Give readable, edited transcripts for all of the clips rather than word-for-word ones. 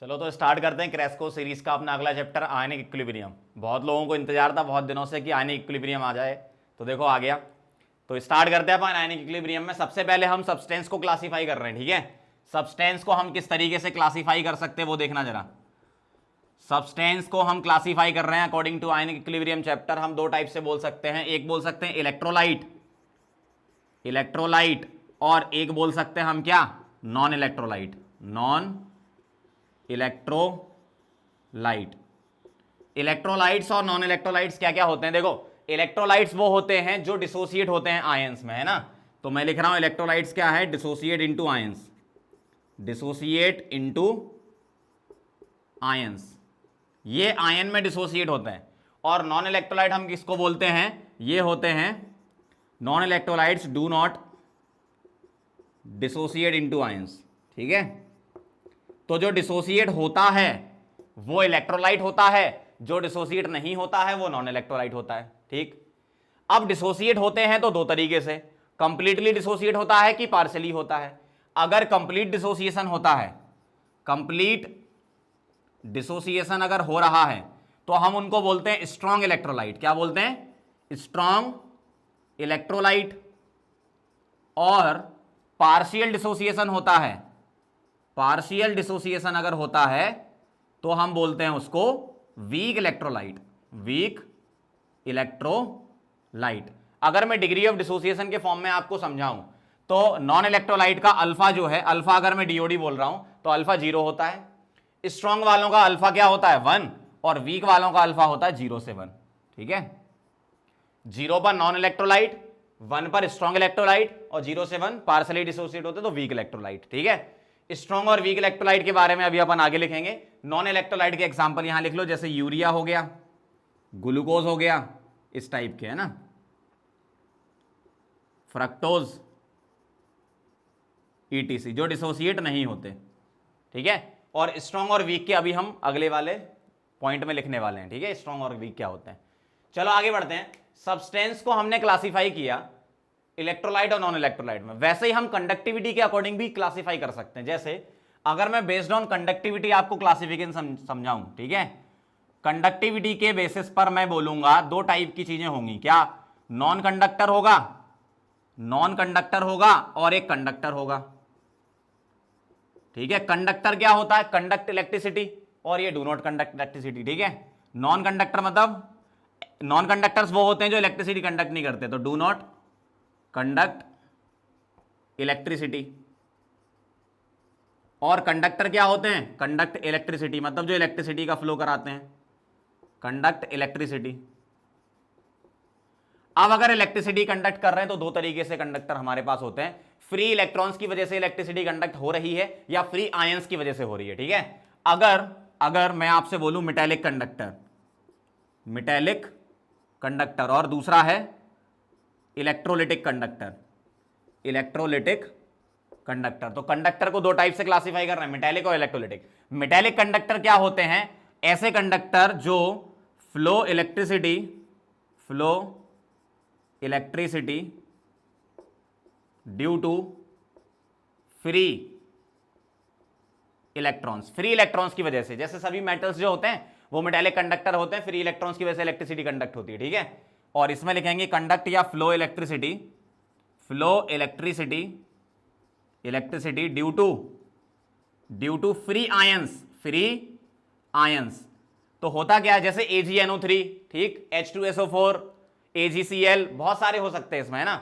चलो तो स्टार्ट करते हैं क्रेस्को सीरीज का अपना अगला चैप्टर आयनिक इक्विलिब्रियम। बहुत लोगों को इंतजार था बहुत दिनों से कि आयनिक इक्विलिब्रियम आ जाए, तो देखो आ गया। तो स्टार्ट करते हैं अपन आयनिक इक्विलिब्रियम में। सबसे पहले हम सब्सटेंस को क्लासीफाई कर रहे हैं, ठीक है। सब्सटेंस को हम किस तरीके से क्लासीफाई कर सकते हैं वो देखना जरा। सब्सटेंस को हम क्लासीफाई कर रहे हैं according to ionic equilibrium chapter. हम दो टाइप से बोल सकते हैं, एक बोल सकते हैं इलेक्ट्रोलाइट, इलेक्ट्रोलाइट, और एक बोल सकते हैं हम क्या, non electrolyte, non electrolyte. Electrolytes और नॉन इलेक्ट्रोलाइट्स क्या क्या होते हैं, देखो इलेक्ट्रोलाइट्स वो होते हैं जो डिसोसिएट होते हैं आयंस में, है ना। तो मैं लिख रहा हूं इलेक्ट्रोलाइट्स क्या है, dissociate into ions, dissociate into ions, ये आयन में डिसोसिएट होते हैं। और नॉन इलेक्ट्रोलाइट हम किसको बोलते हैं, ये होते हैं non electrolytes do not dissociate into ions, ठीक है। तो जो डिसोसिएट होता है वो इलेक्ट्रोलाइट होता है, जो डिसोसिएट नहीं होता है वो नॉन इलेक्ट्रोलाइट होता है, ठीक। अब डिसोसिएट होते हैं तो दो तरीके से, कंप्लीटली डिसोसिएट होता है कि पार्शियली होता है। अगर कंप्लीट डिसोसिएशन होता है, कंप्लीट डिसोसिएशन अगर हो रहा है तो हम उनको बोलते हैं स्ट्रॉन्ग इलेक्ट्रोलाइट। क्या बोलते हैं, स्ट्रॉन्ग इलेक्ट्रोलाइट। और पार्शियल डिसोसिएशन होता है, पार्शियल डिसोसिएशन अगर होता है तो हम बोलते हैं उसको वीक इलेक्ट्रोलाइट, वीक इलेक्ट्रोलाइट। अगर मैं डिग्री ऑफ डिसोसिएशन के फॉर्म में आपको समझाऊं तो नॉन इलेक्ट्रोलाइट का अल्फा जो है, अल्फा अगर मैं डीओडी बोल रहा हूं तो अल्फा 0 होता है। स्ट्रॉन्ग वालों का अल्फा क्या होता है 1, और वीक वालों का अल्फा होता है 0 से 1, ठीक है। 0 पर नॉन इलेक्ट्रोलाइट, 1 पर स्ट्रॉन्ग इलेक्ट्रोलाइट, और 0 से 1 पार्शियली डिसोसिएट होते तो वीक इलेक्ट्रोलाइट, ठीक है। स्ट्रॉन्ग और वीक इलेक्ट्रोलाइट के बारे में अभी अपन आगे लिखेंगे। नॉन इलेक्ट्रोलाइट के एग्जांपल यहां लिख लो, जैसे यूरिया हो गया, ग्लूकोज हो गया, इस टाइप के, है ना, फ्रक्टोज, ईटीसी, जो डिसोसिएट नहीं होते, ठीक है। और स्ट्रॉन्ग और वीक के अभी हम अगले वाले पॉइंट में लिखने वाले हैं, ठीक है, स्ट्रॉन्ग और वीक क्या होते हैं। चलो आगे बढ़ते हैं। सब्सटेंस को हमने क्लासीफाई किया इलेक्ट्रोलाइट और नॉन इलेक्ट्रोलाइट में, वैसे ही हम कंडक्टिविटी के अकॉर्डिंग भी क्लासीफाई कर सकते हैं। जैसे अगर मैं बेस्ड ऑन कंडक्टिविटी आपको क्लासिफिकेशन समझाऊं, ठीक है, कंडक्टिविटी के बेसिस पर मैं बोलूंगा दो टाइप की चीजें होंगी, क्या, नॉन कंडक्टर होगा, नॉन कंडक्टर होगा, और एक कंडक्टर होगा, ठीक है। कंडक्टर क्या होता है, कंडक्ट इलेक्ट्रिसिटी, और ये डू नॉट कंडक्ट इलेक्ट्रिसिटी, ठीक है। नॉन कंडक्टर मतलब नॉन कंडक्टर्स वो होते हैं जो इलेक्ट्रिसिटी कंडक्ट नहीं करते, तो डू नॉट कंडक्ट इलेक्ट्रिसिटी। और कंडक्टर क्या होते हैं, कंडक्ट इलेक्ट्रिसिटी, मतलब जो इलेक्ट्रिसिटी का फ्लो कराते हैं, कंडक्ट इलेक्ट्रिसिटी। अब अगर इलेक्ट्रिसिटी कंडक्ट कर रहे हैं तो दो तरीके से कंडक्टर हमारे पास होते हैं, फ्री इलेक्ट्रॉन्स की वजह से इलेक्ट्रिसिटी कंडक्ट हो रही है या फ्री आयंस की वजह से हो रही है, ठीक है। अगर मैं आपसे बोलूं मेटेलिक कंडक्टर, मेटेलिक कंडक्टर, और दूसरा है इलेक्ट्रोलिटिक कंडक्टर, इलेक्ट्रोलिटिक कंडक्टर, तो कंडक्टर को दो टाइप से क्लासिफाई कर रहे हैं, मेटेलिक और इलेक्ट्रोलिटिक। मेटेलिक कंडक्टर क्या होते हैं, ऐसे कंडक्टर जो flow electricity due to free electrons, free electrons की वजह से, जैसे सभी मेटल्स जो होते हैं वो मेटेलिक कंडक्टर होते हैं, फ्री इलेक्ट्रॉन्स की वजह से इलेक्ट्रिसिटी कंडक्ट होती है, ठीक है। और इसमें लिखेंगे कंडक्ट या flow electricity, flow electricity due to free ions, free ions. तो होता क्या है, जैसे AgNO3, ठीक, H2SO4, AgCl, बहुत सारे हो सकते हैं इसमें, है ना।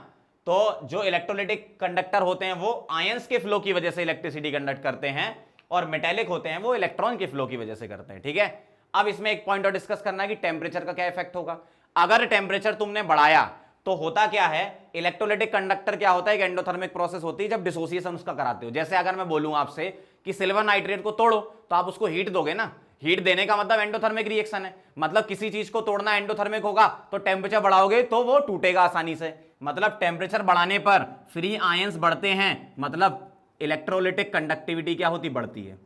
तो जो इलेक्ट्रोलिटिक कंडक्टर होते हैं वो आयंस के फ्लो की वजह से इलेक्ट्रिसिटी कंडक्ट करते हैं, और मेटेलिक होते हैं वो इलेक्ट्रॉन के फ्लो की वजह से करते हैं, ठीक है। अब इसमें एक पॉइंट और डिस्कस करना है कि टेम्परेचर का क्या इफेक्ट होगा। अगर टेम्परेचर तुमने बढ़ाया तो होता क्या है, इलेक्ट्रोलिटिक कंडक्टर क्या होता है, एक एंडोथर्मिक प्रोसेस होती है जब डिसोसिएशन उसका कराते हो। जैसे अगर मैं बोलूं आपसे कि सिल्वर नाइट्रेट को तोड़ो तो आप उसको हीट दोगे ना, हीट देने का मतलब एंडोथर्मिक रिएक्शन है, मतलब किसी चीज को तोड़ना एंडोथर्मिक होगा तो टेम्परेचर बढ़ाओगे तो वो टूटेगा आसानी से, मतलब टेम्परेचर बढ़ाने पर फ्री आयंस बढ़ते हैं, मतलब इलेक्ट्रोलिटिक कंडक्टिविटी क्या होती, बढ़ती है,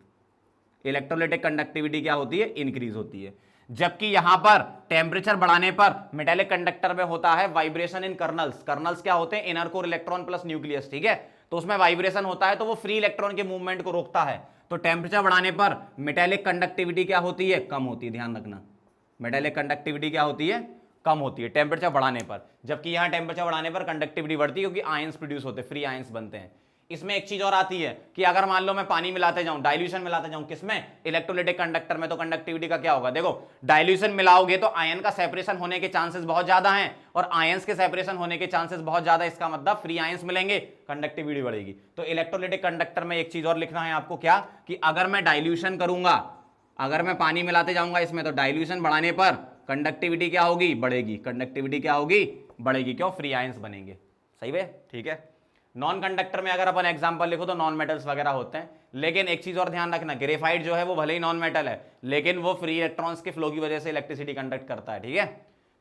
इलेक्ट्रोलिटिक कंडक्टिविटी क्या होती है, इंक्रीज होती है। जबकि यहां पर टेम्परेचर बढ़ाने पर मेटेलिक कंडक्टर में होता है वाइब्रेशन इन कर्नल्स, कर्नल्स क्या होते हैं, inner core electron plus nucleus, ठीक है। तो उसमें वाइब्रेशन होता है तो वो फ्री इलेक्ट्रॉन के मूवमेंट को रोकता है, तो टेम्परेचर बढ़ाने पर मेटेलिक कंडक्टिविटी क्या होती है, कम होती है, ध्यान रखना, मेटेलिक कंडक्टिविटी क्या होती है, कम होती है टेम्परेचर बढ़ाने पर, जबकि यहां टेम्परेचर बढ़ाने पर कंडक्टिविटी बढ़ती है, क्योंकि आयंस प्रोड्यूस होते हैं, फ्री आयंस बनते हैं। इसमें एक चीज और आती है कि अगर मान लो मैं पानी मिलाते जाऊं, डाइल्यूशन मिलाते जाऊं, किसमें, इलेक्ट्रोलाइटिक कंडक्टर में, तो कंडक्टिविटी का क्या होगा, देखो डाइल्यूशन मिलाओगे तो आयन का सेपरेशन होने के चांसेस बहुत ज्यादा हैं, और आयंस के सेपरेशन होने के चांसेस बहुत ज्यादा, इसका मतलब फ्री आयंस मिलेंगे, कंडक्टिविटी बढ़ेगी। तो इलेक्ट्रोलाइटिक कंडक्टर में एक चीज और लिखना है आपको, क्या, कि अगर मैं डाइल्यूशन करूंगा, अगर मैं पानी मिलाते जाऊंगा इसमें, तो डाइल्यूशन बढ़ाने पर कंडक्टिविटी क्या होगी, बढ़ेगी, कंडक्टिविटी क्या होगी, बढ़ेगी, क्यों, फ्री आयंस बनेंगे। सही है, ठीक है। नॉन कंडक्टर में अगर अपन एग्जांपल लिखो तो नॉन मेटल्स वगैरह होते हैं, लेकिन एक चीज और ध्यान रखना, ग्रेफाइट जो है वो भले ही नॉन मेटल है, लेकिन वो फ्री इलेक्ट्रॉन्स के फ्लो की वजह से इलेक्ट्रिसिटी कंडक्ट करता है, ठीक है।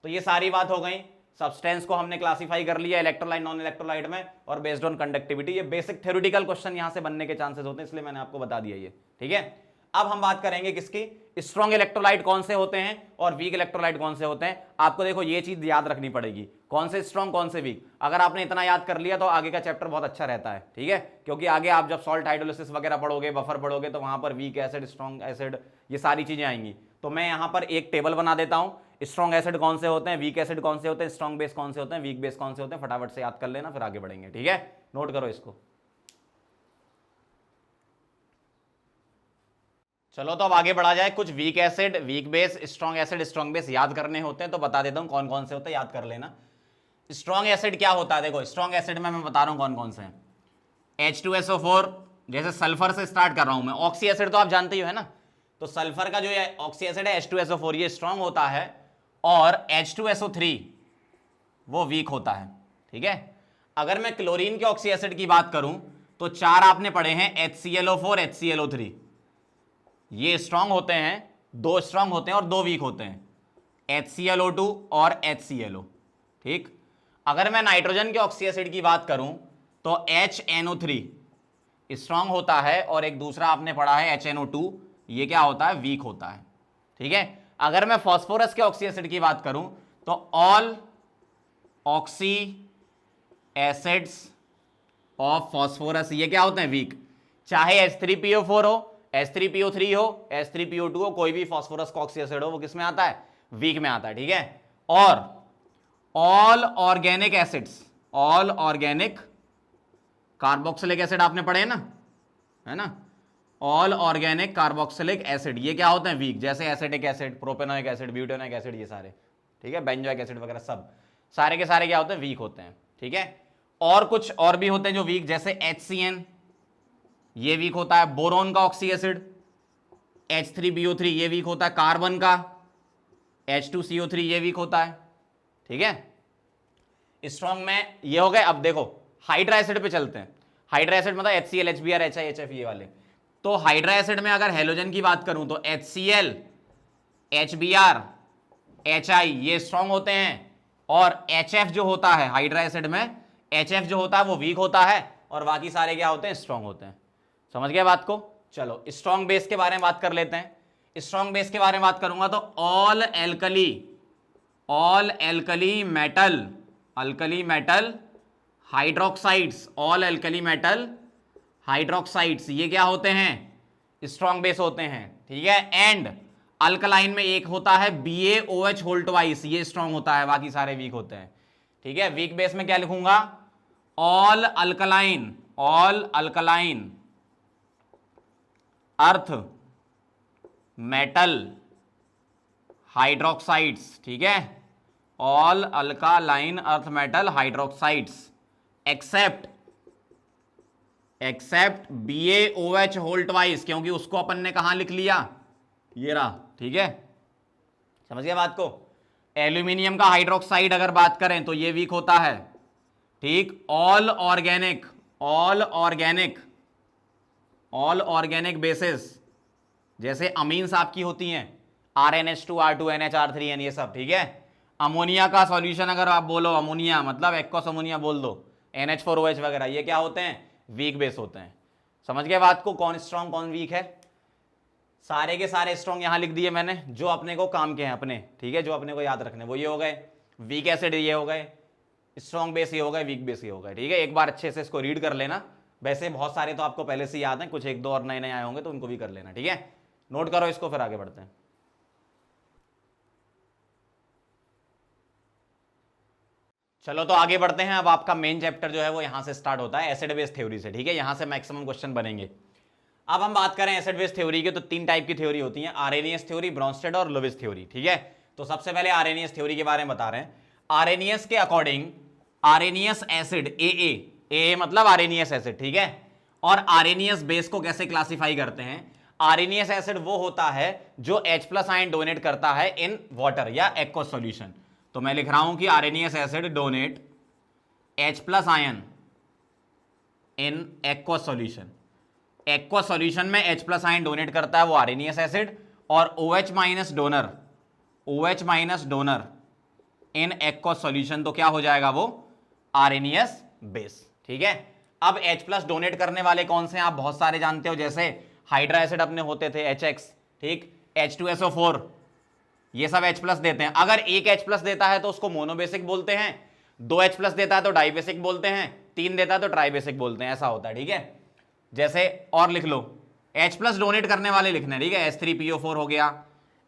तो ये सारी बात हो गई, सब्सटेंस को हमने क्लासिफाई कर लिया इलेक्ट्रोलाइट नॉन इलेक्ट्रोलाइट में, और बेस्ड ऑन कंडक्टिविटी। ये बेसिक थ्योरेटिकल क्वेश्चन यहां से बनने के चांसेस होते हैं, इसलिए मैंने आपको बता दिया ये, ठीक है। अब हम बात करेंगे किसकी, स्ट्रॉन्ग इलेक्ट्रोलाइट कौन से होते हैं और वीक इलेक्ट्रोलाइट कौन से होते हैं। आपको देखो ये चीज याद रखनी पड़ेगी, कौन से स्ट्रॉन्ग कौन से वीक। अगर आपने इतना याद कर लिया तो आगे का चैप्टर बहुत अच्छा रहता है, ठीक है, क्योंकि आगे आप जब सॉल्ट हाइड्रोलिसिस वगैरह पढ़ोगे, बफर पढ़ोगे, तो वहां पर वीक एसिड, स्ट्रॉन्ग एसिड, ये सारी चीजें आएंगी। तो मैं यहां पर एक टेबल बना देता हूं, स्ट्रॉन्ग एसिड कौन से होते हैं, वीक एसिड कौन से होते हैं, स्ट्रॉन्ग बेस कौन से होते हैं, वीक बेस कौन से होते हैं, फटाफट से याद कर लेना, फिर आगे बढ़ेंगे, ठीक है। नोट करो इसको। चलो तो अब आगे बढ़ा जाए। कुछ weak acid, weak base, strong acid, strong base याद करने होते हैं, तो बता देता हूं कौन कौन से होते हैं, याद कर लेना। स्ट्रॉन्ग एसिड क्या होता है, देखो स्ट्रॉन्ग एसिड में मैं बता रहा हूं कौन कौन से हैं। H2SO4, जैसे सल्फर से स्टार्ट कर रहा हूं मैं। ऑक्सी एसिड तो आप जानते ही हो, है ना, तो सल्फर का जो ऑक्सी एसिड है H2SO4, ये स्ट्रॉन्ग होता है, और H2SO3 वो वीक होता है, ठीक है। अगर मैं क्लोरीन के ऑक्सी एसिड की बात करूं तो 4 आपने पढ़े हैं, HClO4, HClO3, ये स्ट्रांग होते हैं, 2 स्ट्रांग होते हैं और 2 वीक होते हैं, HClO2 और HClO, ठीक। अगर मैं नाइट्रोजन के ऑक्सी एसिड की बात करूं तो HNO3 स्ट्रांग होता है, और एक दूसरा आपने पढ़ा है HNO2, ये क्या होता है, वीक होता है, ठीक है। अगर मैं फास्फोरस के ऑक्सी एसिड की बात करूं तो all oxy acids of phosphorus, ये क्या होते हैं, वीक। चाहे H3PO4 हो, H3PO3 हो, H3PO2 हो, कोई भी फास्फोरस का ऑक्सी एसिड हो, वो किस में आता है, वीक में आता है, ठीक है। और all organic acids, all organic carboxylic acid आपने पढ़े हैं ना, है ना, ऑल ऑर्गेनिक कार्बोक्सिलिक एसिड, ये क्या होते हैं, वीक। जैसे acetic acid, propanoic acid, butanoic acid, ये सारे, ठीक है, बेंजोइक एसिड वगैरह, सब सारे के सारे क्या होते हैं, वीक होते हैं, ठीक है। और कुछ और भी होते हैं जो वीक, जैसे HCN, ये वीक होता है। बोरोन का ऑक्सी एसिड H3BO3, ये वीक होता है। कार्बन का H2CO3, ये वीक होता है, ठीक है। स्ट्रॉन्ग में ये हो गए। अब देखो हाइड्रा एसिड पे चलते हैं। हाइड्रा एसिड मतलब HCl, HBr, HI, HF, ये वाले। तो हाइड्रा एसिड में अगर हेलोजन की बात करूं तो HCl, HBr, HI, ये स्ट्रॉन्ग होते हैं, और HF जो होता है हाइड्रा एसिड में, HF जो होता है वो वीक होता है, और बाकी सारे क्या होते हैं, स्ट्रॉन्ग होते हैं। समझ गया बात को। चलो स्ट्रॉन्ग बेस के बारे में बात कर लेते हैं। स्ट्रॉन्ग बेस के बारे में बात करूंगा तो all alkali metal, alkali metal hydroxides, all alkali metal hydroxides, ये क्या होते हैं, स्ट्रॉन्ग बेस होते हैं, ठीक है। एंड अल्कलाइन में एक होता है BaOH होल ट्वाइस, ये स्ट्रॉन्ग होता है, बाकी सारे वीक होते हैं, ठीक है। वीक बेस में क्या लिखूंगा, all alkaline earth metal hydroxides, ठीक है, all alkaline earth metal hydroxides except BaOH whole twice, क्योंकि उसको अपन ने कहां लिख लिया, ये रहा, ठीक है। समझ गया बात को। एल्यूमिनियम का हाइड्रोक्साइड अगर बात करें तो ये वीक होता है, ठीक। ऑल ऑर्गेनिक बेसिस, जैसे अमीन्स आपकी होती हैं, RnH2, R2, NH, R3N, ये सब, ठीक है। अमोनिया का सॉल्यूशन अगर आप बोलो, अमोनिया मतलब एक्वस अमोनिया बोल दो, NH4OH वगैरह, ये क्या होते हैं, वीक बेस होते हैं। समझ गए बात को, कौन स्ट्रॉन्ग कौन वीक है। सारे के सारे स्ट्रॉन्ग यहां लिख दिए मैंने, जो अपने को काम के हैं अपने, ठीक है, जो अपने को याद रखने, वो ये हो गए। वीक एसिड ये हो गए, स्ट्रॉन्ग बेस ये हो गए, वीक बेस ये हो गए, ठीक है। एक बार अच्छे से इसको रीड कर लेना, वैसे बहुत सारे तो आपको पहले से याद हैं, कुछ एक दो और नए नए आए होंगे तो उनको भी कर लेना, ठीक है। नोट करो इसको, फिर आगे बढ़ते हैं। चलो तो आगे बढ़ते हैं। अब आपका मेन चैप्टर जो है वो यहां से स्टार्ट होता है एसिड बेस थ्योरी से, ठीक है। यहां से मैक्सिमम क्वेश्चन बनेंगे। अब हम बात करें एसिड बेस थ्योरी की, तो तीन टाइप की थ्योरी होती है, आर्रेनियस थ्योरी, ब्रॉन्स्टेड और लुईस थ्योरी, ठीक है। तो सबसे पहले आर्रेनियस थ्योरी के बारे में बता रहे हैं। आर्रेनियस के अकॉर्डिंग आर्रेनियस एसिड ए मतलब आर्रेनियस एसिड, ठीक है। और आर्रेनियस बेस को कैसे क्लासिफाई करते हैं? आर्रेनियस एसिड वो होता है जो H+ आयन डोनेट करता है इन वाटर या एक्वस सॉल्यूशन। तो मैं लिख रहा हूं कि Arrhenius acid donate H+ ion in aqueous solution. Aqueous solution में H+ आयन डोनेट करता है वो आर्रेनियस एसिड, और OH- donor in aqueous solution, तो क्या हो जाएगा वो आर्रेनियस बेस, ठीक है। अब H+ डोनेट करने वाले कौन से हैं? आप बहुत सारे जानते हो, जैसे हाइड्रा एसिड अपने होते थे HX, ठीक, H2SO4, ये सब H+ देते हैं। अगर एक H+ देता है तो उसको मोनोबेसिक बोलते हैं, 2 H+ देता है तो डाइबेसिक बोलते हैं, 3 देता है तो ट्राइबेसिक बोलते हैं, ऐसा होता है, ठीक है। जैसे और लिख लो, H+ डोनेट करने वाले लिखने हैं, ठीक है। H3PO4 हो गया,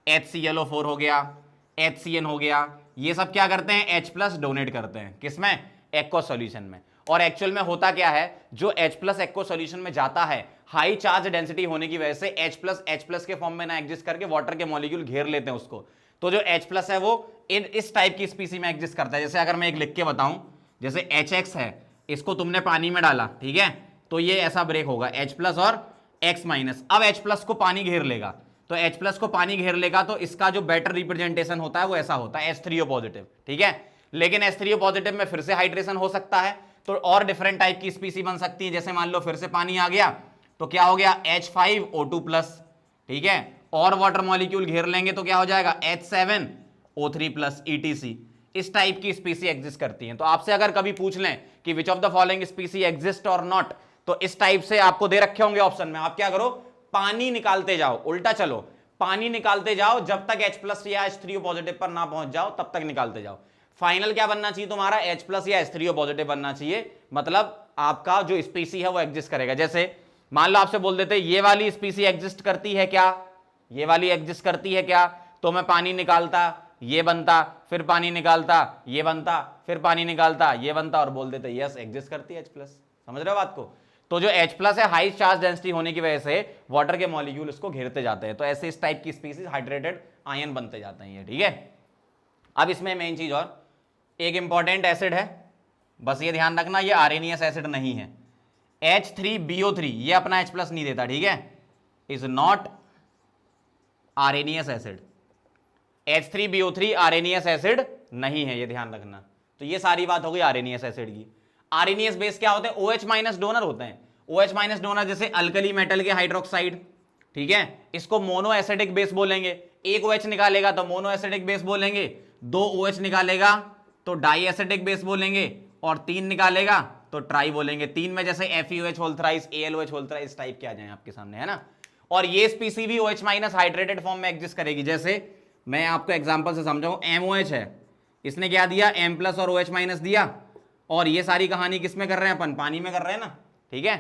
HClO4 हो गया, HCN हो गया, ये सब क्या करते हैं? H+ डोनेट करते हैं, किसमें? एक्वस सॉल्यूशन में। और एक्चुअल में होता क्या है, जो H+ एक्वस सॉल्यूशन में जाता है, हाई चार्ज डेंसिटी होने की वजह से H+ के फॉर्म में ना एग्जिस्ट करके वाटर के मॉलिक्यूल घेर लेते हैं उसको। तो जो H+ है वो इस टाइप की स्पीसी में एग्जिस्ट करता है। जैसे अगर मैं एक लिख के बताऊं, जैसे HX है, इसको तुमने पानी में डाला, ठीक है, तो ये ऐसा ब्रेक होगा H+ और X-। अब H+ को पानी घेर लेगा, तो H+ को पानी घेर लेगा तो इसका जो बेटर रिप्रेजेंटेशन होता है वो ऐसा होता है H3O पॉजिटिव, ठीक है। लेकिन H3O पॉजिटिव में फिर से हाइड्रेशन हो सकता है, तो और डिफरेंट टाइप की स्पीसी बन सकती है। जैसे मान लो फिर से पानी आ गया तो क्या हो गया? H5O2+, ठीक है, और वाटर मॉलिक्यूल घेर लेंगे तो क्या हो जाएगा? H7O3+, ETC। इस टाइप की स्पीसी एग्जिस्ट करती हैं। तो आपसे अगर कभी पूछ लें कि which of the following स्पीसी exist और नॉट, तो इस टाइप से आपको दे रखे होंगे ऑप्शन में, आप क्या करो? पानी निकालते जाओ, उल्टा चलो, पानी निकालते जाओ, जब तक H+ या H3O पॉजिटिव पर ना पहुंच जाओ तब तक निकालते जाओ। फाइनल क्या बनना चाहिए तुम्हारा? H+ या H3O पॉजिटिव बनना चाहिए, मतलब आपका जो स्पीसी है वो एग्जिस्ट करेगा। जैसे मान लो आपसे बोल देते ये वाली स्पीसी एग्जिस्ट करती है क्या, ये वाली एग्जिस्ट करती है क्या, तो मैं पानी निकालता, ये बनता, फिर पानी निकालता, ये बनता, फिर पानी निकालता, ये बनता, और बोल देते यस एग्जिस्ट करती है H+। समझ रहे हो बात को? तो जो H+ है, हाई चार्ज डेंसिटी होने की वजह से वाटर के मॉलिक्यूल इसको घेरते जाते हैं, तो ऐसे इस टाइप की स्पीसीज हाइड्रेटेड आयन बनते जाते हैं ये, ठीक है। अब इसमें मेन चीज और एक इंपॉर्टेंट एसिड है, बस ये ध्यान रखना, ये आर्रेनियस एसिड नहीं है। H3BO3 ये अपना H+ नहीं देता, ठीक है, is not Arrhenius acid. H3BO3 Arrhenius acid नहीं है, ये ध्यान रखना। तो ये सारी बात हो गई आर्रेनियस एसिड की। आर्रेनियस बेस क्या होते हैं? OH- डोनर होते हैं। OH- डोनर जैसे अल्कली मेटल के हाइड्रोक्साइड, ठीक है, इसको मोनो एसिडिक बेस बोलेंगे। एक OH निकालेगा तो मोनो एसिडिक बेस बोलेंगे, 2 OH निकालेगा तो डाई एसिडिक बेस बोलेंगे, और 3 निकालेगा तो ट्राई बोलेंगे। 3 में जैसे FeOH whole thrice, AlOH whole thrice, इस टाइप के आ जाए आपके सामने, है ना। और ये स्पीसी भी OH- हाइड्रेटेड फॉर्म में एग्जिस्ट करेगी। जैसे मैं आपको एग्जांपल से समझाऊं, MOH है, इसने क्या दिया? M+ और OH- दिया, और ये सारी कहानी किस में कर रहे हैं अपन? पानी में कर रहे हैं ना, ठीक है।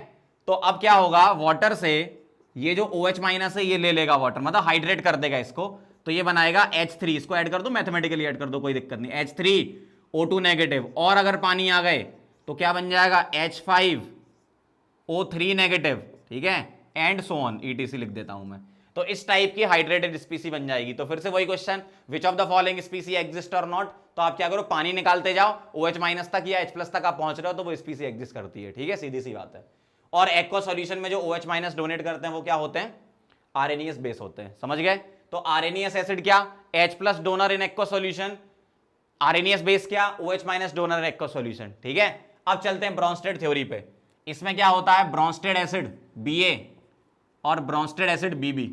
तो अब क्या होगा? वाटर से ये जो OH- है ये ले लेगा वाटर, मतलब हाइड्रेट कर देगा इसको, तो ये बनाएगा H3। इसको ऐड कर दो, मैथमेटिकली ऐड कर दो, कोई दिक्कत नहीं, H3O2-, और अगर पानी आ गए तो क्या बन जाएगा? H5O3-, ठीक है, एंड सो ऑन, ETC लिख देता हूं मैं। तो इस टाइप की हाइड्रेटेड स्पीसी बन जाएगी। तो फिर से वही question, which of the following स्पीसी exist और नॉट, तो आप क्या करो? पानी निकालते जाओ, OH- तक या H+ तक आप पहुंच रहे हो तो वो स्पीसी एग्जिस्ट करती है, ठीक है, सीधी सी बात है। और एक्वा सॉल्यूशन में जो OH- डोनेट करते हैं वो क्या होते हैं? आर्रेनियस बेस होते हैं, समझ गए। तो आर्रेनियस एसिड क्या? H+ donor in aqua solution, Arrhenius base क्या? OH- donor in aqua solution, ठीक है। अब चलते हैं ब्रॉन्स्टेड थ्योरी पे। इसमें क्या होता है? ब्रॉन्स्टेड एसिड Ba और ब्रॉन्स्टेड एसिड Bb,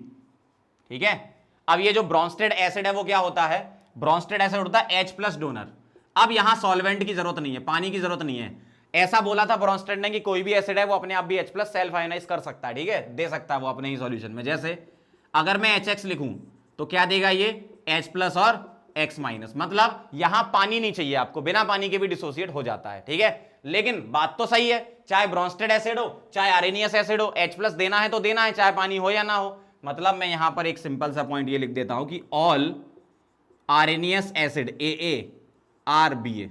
ठीक है। अब ये जो ब्रॉन्स्टेड एसिड है वो क्या होता है? ब्रॉन्स्टेड एसिड होता है H+ डोनर। अब यहां सॉल्वेंट की जरूरत नहीं है, पानी की जरूरत नहीं है। ऐसा बोला था ब्रॉन्स्टेड ने कि कोई भी एसिड है वो अपने आप भी H+ सेल्फ आयनाइज कर सकता है, ठीक है, दे सकता है वो अपने ही सॉल्यूशन में। जैसे अगर मैं HX लिखूं तो क्या देगा ये? H+ और X-, मतलब यहां पानी नहीं चाहिए आपको, बिना पानी के भी डिसोसिएट हो जाता है, ठीक है। लेकिन बात तो सही है, चाहे ब्रोंस्टेड एसिड हो चाहे आर्सेनियस एसिड हो, H+ देना है तो देना है, चाहे पानी हो या ना हो। मतलब मैं यहां पर एक सिंपल सा पॉइंट ये लिख देता हूं कि all Arrhenius acid AA are BA,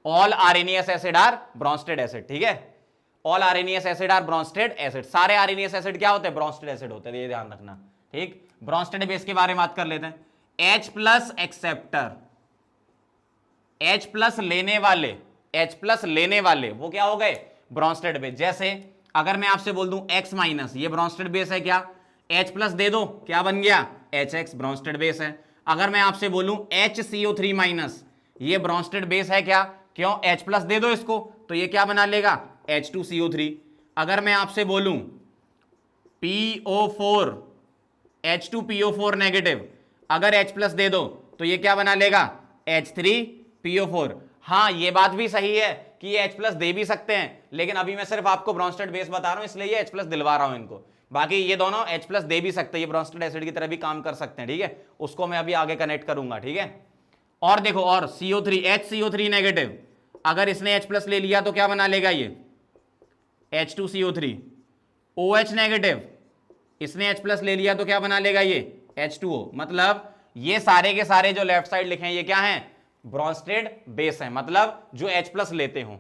all Arrhenius acid are Bronsted acid. ठीक है, all Arrhenius acid are Bronsted acid, सारे आर्सेनियस एसिड क्या होते हैं? ब्रोंस्टेड एसिड होते हैं, ये ध्यान रखना। ठीक, ब्रोंस्टेड बेस के बारे में बात कर लेते हैं। H+ एक्सेप्टर, H+ लेने वाले वो क्या हो गए? Bronsted base. जैसे अगर मैं आपसे बोल दूं X-, ये ब्रोंस्टेड बेस है क्या? H+ दे दो, क्या बन गया? HX, ब्रोंस्टेड बेस है। अगर मैं आपसे बोलूं HCO3-, ये ब्रोंस्टेड बेस है क्या? क्यों? H+ दे दो इसको, तो ये क्या बना लेगा? H2CO3। अगर मैं आपसे बोलूं PO4, H2PO4 नेगेटिव, अगर H+ दे दो तो ये क्या बना लेगा? H3PO4। हाँ, ये बात भी सही है कि ये H+ दे भी सकते हैं, लेकिन अभी मैं सिर्फ आपको ब्रोंस्टेड बेस बता रहा हूं, इसलिए ये H+ दिलवा रहा हूं इनको। बाकी ये दोनों H+ दे भी सकते हैं, ये ब्रोंस्टेड एसिड की तरह भी काम कर सकते हैं। ठीक है, उसको मैं अभी आगे कनेक्ट करूंगा। ठीक है, और देखो, और CO3, HCO3 नेगेटिव, अगर इसने H+ ले लिया तो क्या बना लेगा? ये H2CO3। OH नेगेटिव, इसने H+ ले लिया तो क्या बना लेगा? ये H2O। मतलब ये सारे के सारे जो लेफ्ट साइड लिखे हैं ये क्या हैं? ब्रोंस्टेड बेस हैं, मतलब जो H+ लेते हो।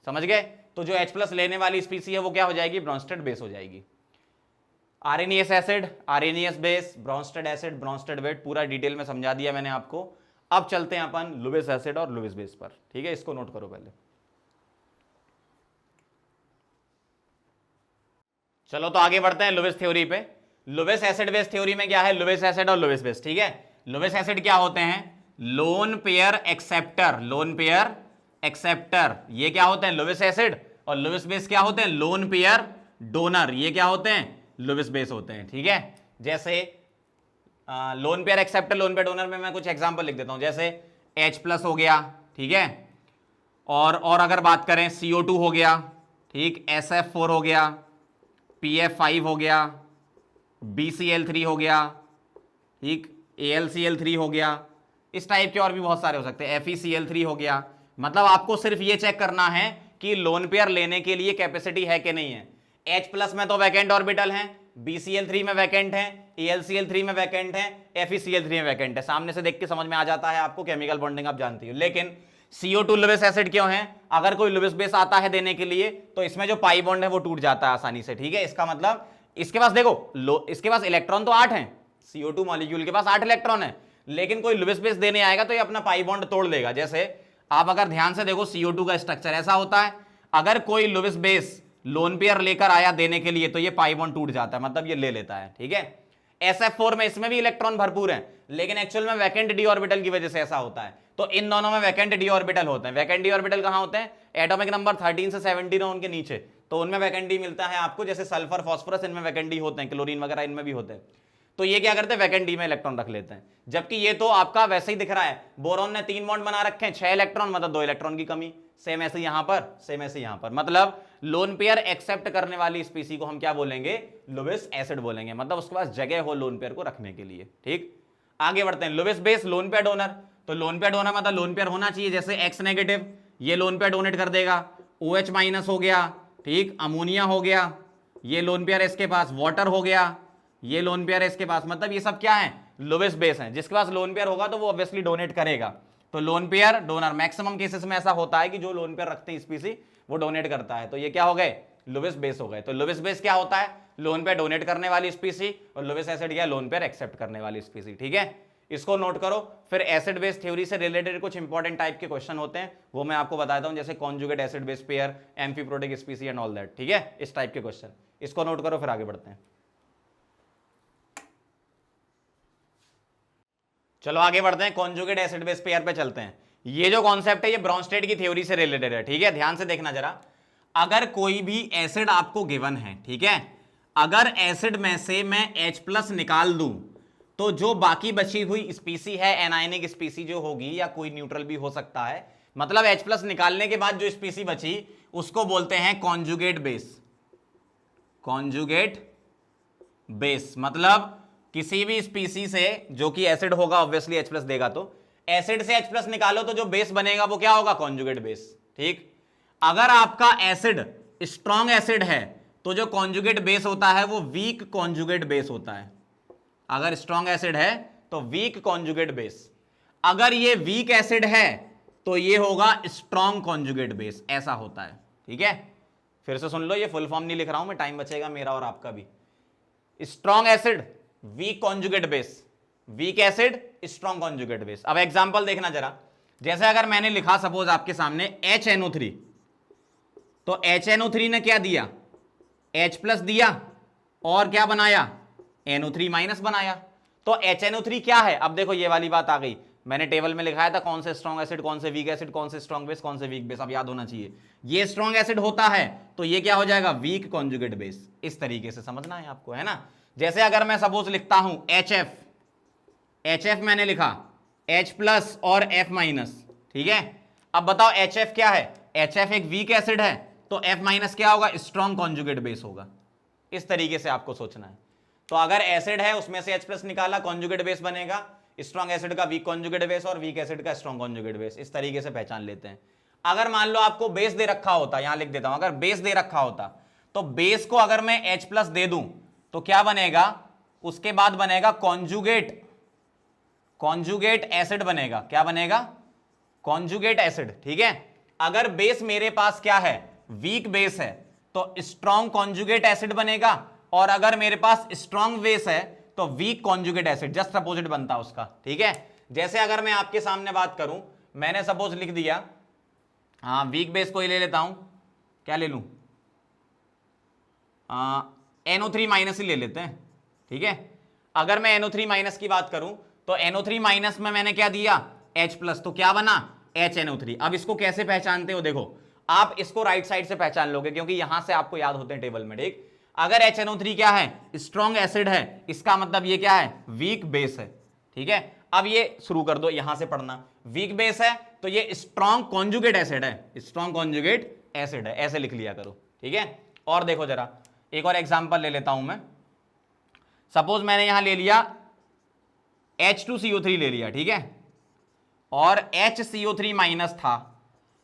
समझ गए? तो जो H+ लेने वाली स्पीसी है वो क्या हो जाएगी? ब्रोंस्टेड बेस हो जाएगी। Arrhenius acid, Arrhenius base, Bronsted acid, Bronsted base, पूरा डिटेल में समझा दिया मैंने आपको। अब चलते हैं अपन लुईस एसिड और लुईस बेस पर। ठीक है, इसको नोट करो पहले। चलो तो आगे बढ़ते हैं लुईस थ्योरी पे। लुईस एसिड बेस थ्योरी में क्या है? लुईस एसिड और लुईस बेस। ठीक है, लुईस एसिड क्या होते हैं? Lone pair acceptor, lone pair acceptor, ये क्या होते हैं? Lewis acid. और लुईस बेस क्या होते हैं? लोन पेयर डोनर, ये क्या होते हैं? लुईस बेस होते हैं। ठीक है, जैसे loan pair acceptor, lone pair donor में मैं कुछ एग्जांपल लिख देता हूं, जैसे H+ हो गया। ठीक है, और अगर बात करें CO2 हो गया, ठीक, SF4 हो गया, PF5 हो गया, BCl3 हो गया, ठीक, AlCl3 हो गया, इस टाइप के और भी बहुत सारे हो सकते हैं, FeCl3 हो गया। मतलब आपको सिर्फ ये चेक करना है कि लोन पेयर लेने के लिए कैपेसिटी है कि नहीं है। H+ में तो वैकेंट ऑर्बिटल हैं, BCl3 में वैकेंट है, AlCl3 में वैकेंट है, FeCl3 में वैकेंट है। सामने से देख के समझ में आ जाता है आपको, केमिकल बॉन्डिंग आप जानती हो। लेकिन CO2 लुईस एसिड क्यों है? अगर कोई लुईस बेस आता है देने के लिए तो इसमें जो पाई बॉन्ड है वो टूट जाता है आसानी से। ठीक है, इसका मतलब इसके पास देखो, इसके पास इलेक्ट्रॉन तो 8 हैं, CO2 मॉलिक्यूल के पास 8 इलेक्ट्रॉन है, लेकिन कोई लुईस बेस देने आएगा तो ये अपना पाई बॉन्ड तोड़ लेगा। जैसे आप अगर ध्यान से देखो, CO2 का स्ट्रक्चर ऐसा होता है, अगर कोई लुईस बेस लोन पेयर लेकर आया देने के लिए तो ये पाई बॉन्ड टूट जाता है, मतलब ये ले लेता है। ठीक है, SF4 में इसमें भी इलेक्ट्रॉन भरपूर हैं, लेकिन एक्चुअल में वैकेंट डी ऑर्बिटल की वजह से ऐसा होता है। तो इन दोनों में वैकेंट डी ऑर्बिटल होते हैं। वैकेंट डी ऑर्बिटल कहां होते हैं? एटॉमिक नंबर 13 से 17 हो उनके नीचे, तो उनमें वैकेंट डी मिलता है आपको। जैसे सल्फर, फास्फोरस, इनमें वैकेंट डी होते हैं, क्लोरीन वगैरह इनमें भी होते हैं। तो ये क्या करते हैं? वैकेंट डी में इलेक्ट्रॉन रख लेते हैं, जबकि ये तो आपका वैसे ही दिख रहा है। बोरॉन ने 3 बॉन्ड बना रखे हैं, 6 इलेक्ट्रॉन, मतलब 2 इलेक्ट्रॉन की कमी। सेम ऐसे यहां पर, सेम ऐसे यहां पर। मतलब लोन पेयर एक्सेप्ट करने वाली स्पीसी को हम क्या बोलेंगे? लुईस एसिड बोलेंगे, मतलब उसके पास जगह हो लोन पेयर को रखने के लिए। ठीक, आगे बढ़ते हैं। Lewis base, lone pair donor. तो लोन पेयर डोनर मतलब लोन पेयर होना चाहिए, जैसे X नेगेटिव, ये लोन पेयर डोनेट कर देगा। OH- हो गया, ठीक, अमोनिया हो गया, ये लोन पेयर इसके पास, वाटर हो गया, ये लोन पेयर है इसके पास। मतलब ये सब क्या है? लुईस बेस है। जिसके पास लोन पेयर होगा तो वो ऑब्वियसली डोनेट करेगा। तो lone pair donor, maximum cases में ऐसा होता है कि जो लोन पेयर रखते हैं स्पीसी वो डोनेट करता है। तो ये क्या हो गए? लुईस बेस हो गए। तो लुईस बेस क्या होता है? लोन पेयर डोनेट करने वाली स्पीसी, और लुईस एसिड क्या? लोन पेयर एक्सेप्ट करने वाली स्पीसी। ठीक है, इसको नोट करो। फिर एसिड बेस थ्योरी से रिलेटेड कुछ इंपॉर्टेंट टाइप के क्वेश्चन होते हैं, वो मैं आपको बताता हूं, जैसे conjugate acid base pair, amphiprotic स्पीसी and all that. ठीक है, इस टाइप के क्वेश्चन, इसको नोट करो, फिर आगे बढ़ते हैं। चलो आगे बढ़ते हैं, कॉन्जुगेट एसिड बेस पेयर पे चलते हैं। ये जो कॉन्सेप्ट है ये ब्रॉन्स्टेड की थ्योरी से रिलेटेड है। ठीक है, ध्यान से देखना जरा। अगर कोई भी एसिड आपको गिवन है, ठीक है, अगर एसिड में से मैं H+ निकाल दूं तो जो बाकी बची हुई स्पीसी है, एनायनिक स्पीसी जो होगी, या कोई न्यूट्रल भी हो सकता है, मतलब H+ निकालने के बाद जो स्पीसी बची उसको बोलते हैं कॉन्जुगेट बेस। कॉन्जुगेट बेस मतलब किसी भी स्पीसी से जो कि एसिड होगा, ऑब्वियसली H+ देगा, तो एसिड से H+ निकालो तो जो बेस बनेगा वो क्या होगा? Conjugate base. ठीक, अगर आपका एसिड स्ट्रॉन्ग एसिड है तो जो कॉन्जुगेट बेस होता है वो वीक कॉन्जुगेट बेस होता है। अगर स्ट्रॉन्ग एसिड है तो वीक कॉन्जुगेट बेस, अगर ये वीक एसिड है तो ये होगा स्ट्रॉन्ग कॉन्जुगेट बेस, ऐसा होता है। ठीक है, फिर से सुन लो, ये फुल फॉर्म नहीं लिख रहा हूं मैं, टाइम बचेगा मेरा और आपका भी। Strong acid week conjugate base, week acid strong conjugate base. अब एग्जांपल देखना जरा, जैसे अगर मैंने लिखा सपोज आपके सामने HNO3, तो HNO3 ने क्या दिया, H प्लस दिया और क्या बनाया, NO3 माइनस बनाया। तो HNO3 क्या है, अब देखो ये वाली बात आ गई, मैंने टेबल में लिखाया था कौन से स्ट्रॉन्ग एसिड, कौन से वीक एसिड, कौन से स्ट्रॉन्ग बेस, कौन से वीक बेस, अब याद होना चाहिए। ये स्ट्रॉन्ग एसिड होता है तो ये क्या हो जाएगा, वीक कॉन्जुगेट बेस। इस तरीके से समझना है आपको, है ना। जैसे अगर मैं सपोज लिखता हूं HF, HF मैंने लिखा H प्लस और F माइनस, ठीक है। अब बताओ HF क्या है, HF एक वीक एसिड है तो F माइनस क्या होगा, स्ट्रॉन्ग कॉन्जुगेट बेस होगा। इस तरीके से आपको सोचना है। तो अगर एसिड है उसमें से H प्लस निकाला, कॉन्जुगेट बेस बनेगा, स्ट्रॉन्ग एसिड का वीक कॉन्जुगेट बेस और वीक एसिड का स्ट्रॉन्ग कॉन्जुगेट बेस। इस तरीके से पहचान लेते हैं। अगर मान लो आपको बेस दे रखा होता, यहां लिख देता हूं, अगर बेस दे रखा होता तो बेस को अगर मैं H प्लस दे दूं तो क्या बनेगा, उसके बाद बनेगा कॉन्जुगेट, कॉन्जुगेट एसिड बनेगा। क्या बनेगा, कॉन्जुगेट एसिड। ठीक है, अगर बेस मेरे पास क्या है, वीक बेस है तो स्ट्रॉन्ग कॉन्जुगेट एसिड बनेगा, और अगर मेरे पास स्ट्रॉन्ग बेस है तो weak conjugate acid, just opposite बनता उसका। ठीक है, जैसे अगर मैं आपके सामने बात करूं, मैंने सपोज लिख दिया, हाँ वीक बेस को ही ले लेता हूं, क्या ले लूं, NO3 माइनस ही ले लेते हैं। ठीक है, अगर मैं NO3 माइनस की बात करूं तो NO3 माइनस में मैंने क्या दिया, H प्लस, तो क्या बना, HNO3। अब इसको कैसे पहचानते हो, देखो आप इसको राइट साइड से पहचान लोगे क्योंकि यहां से आपको याद होते हैं टेबल में। ठीक, अगर HNO3 क्या है, स्ट्रॉन्ग एसिड है, इसका मतलब ये क्या है, वीक बेस है। ठीक है, अब ये शुरू कर दो यहां से पढ़ना, वीक बेस है तो ये स्ट्रॉन्ग कॉन्जुगेट एसिड है, स्ट्रॉन्ग कॉन्जुगेट एसिड है, ऐसे लिख लिया करो। ठीक है, और देखो जरा एक और एग्जांपल ले लेता हूं मैं। सपोज मैंने यहां ले लिया H2CO3 ले लिया, ठीक है, और HCO3 माइनस था,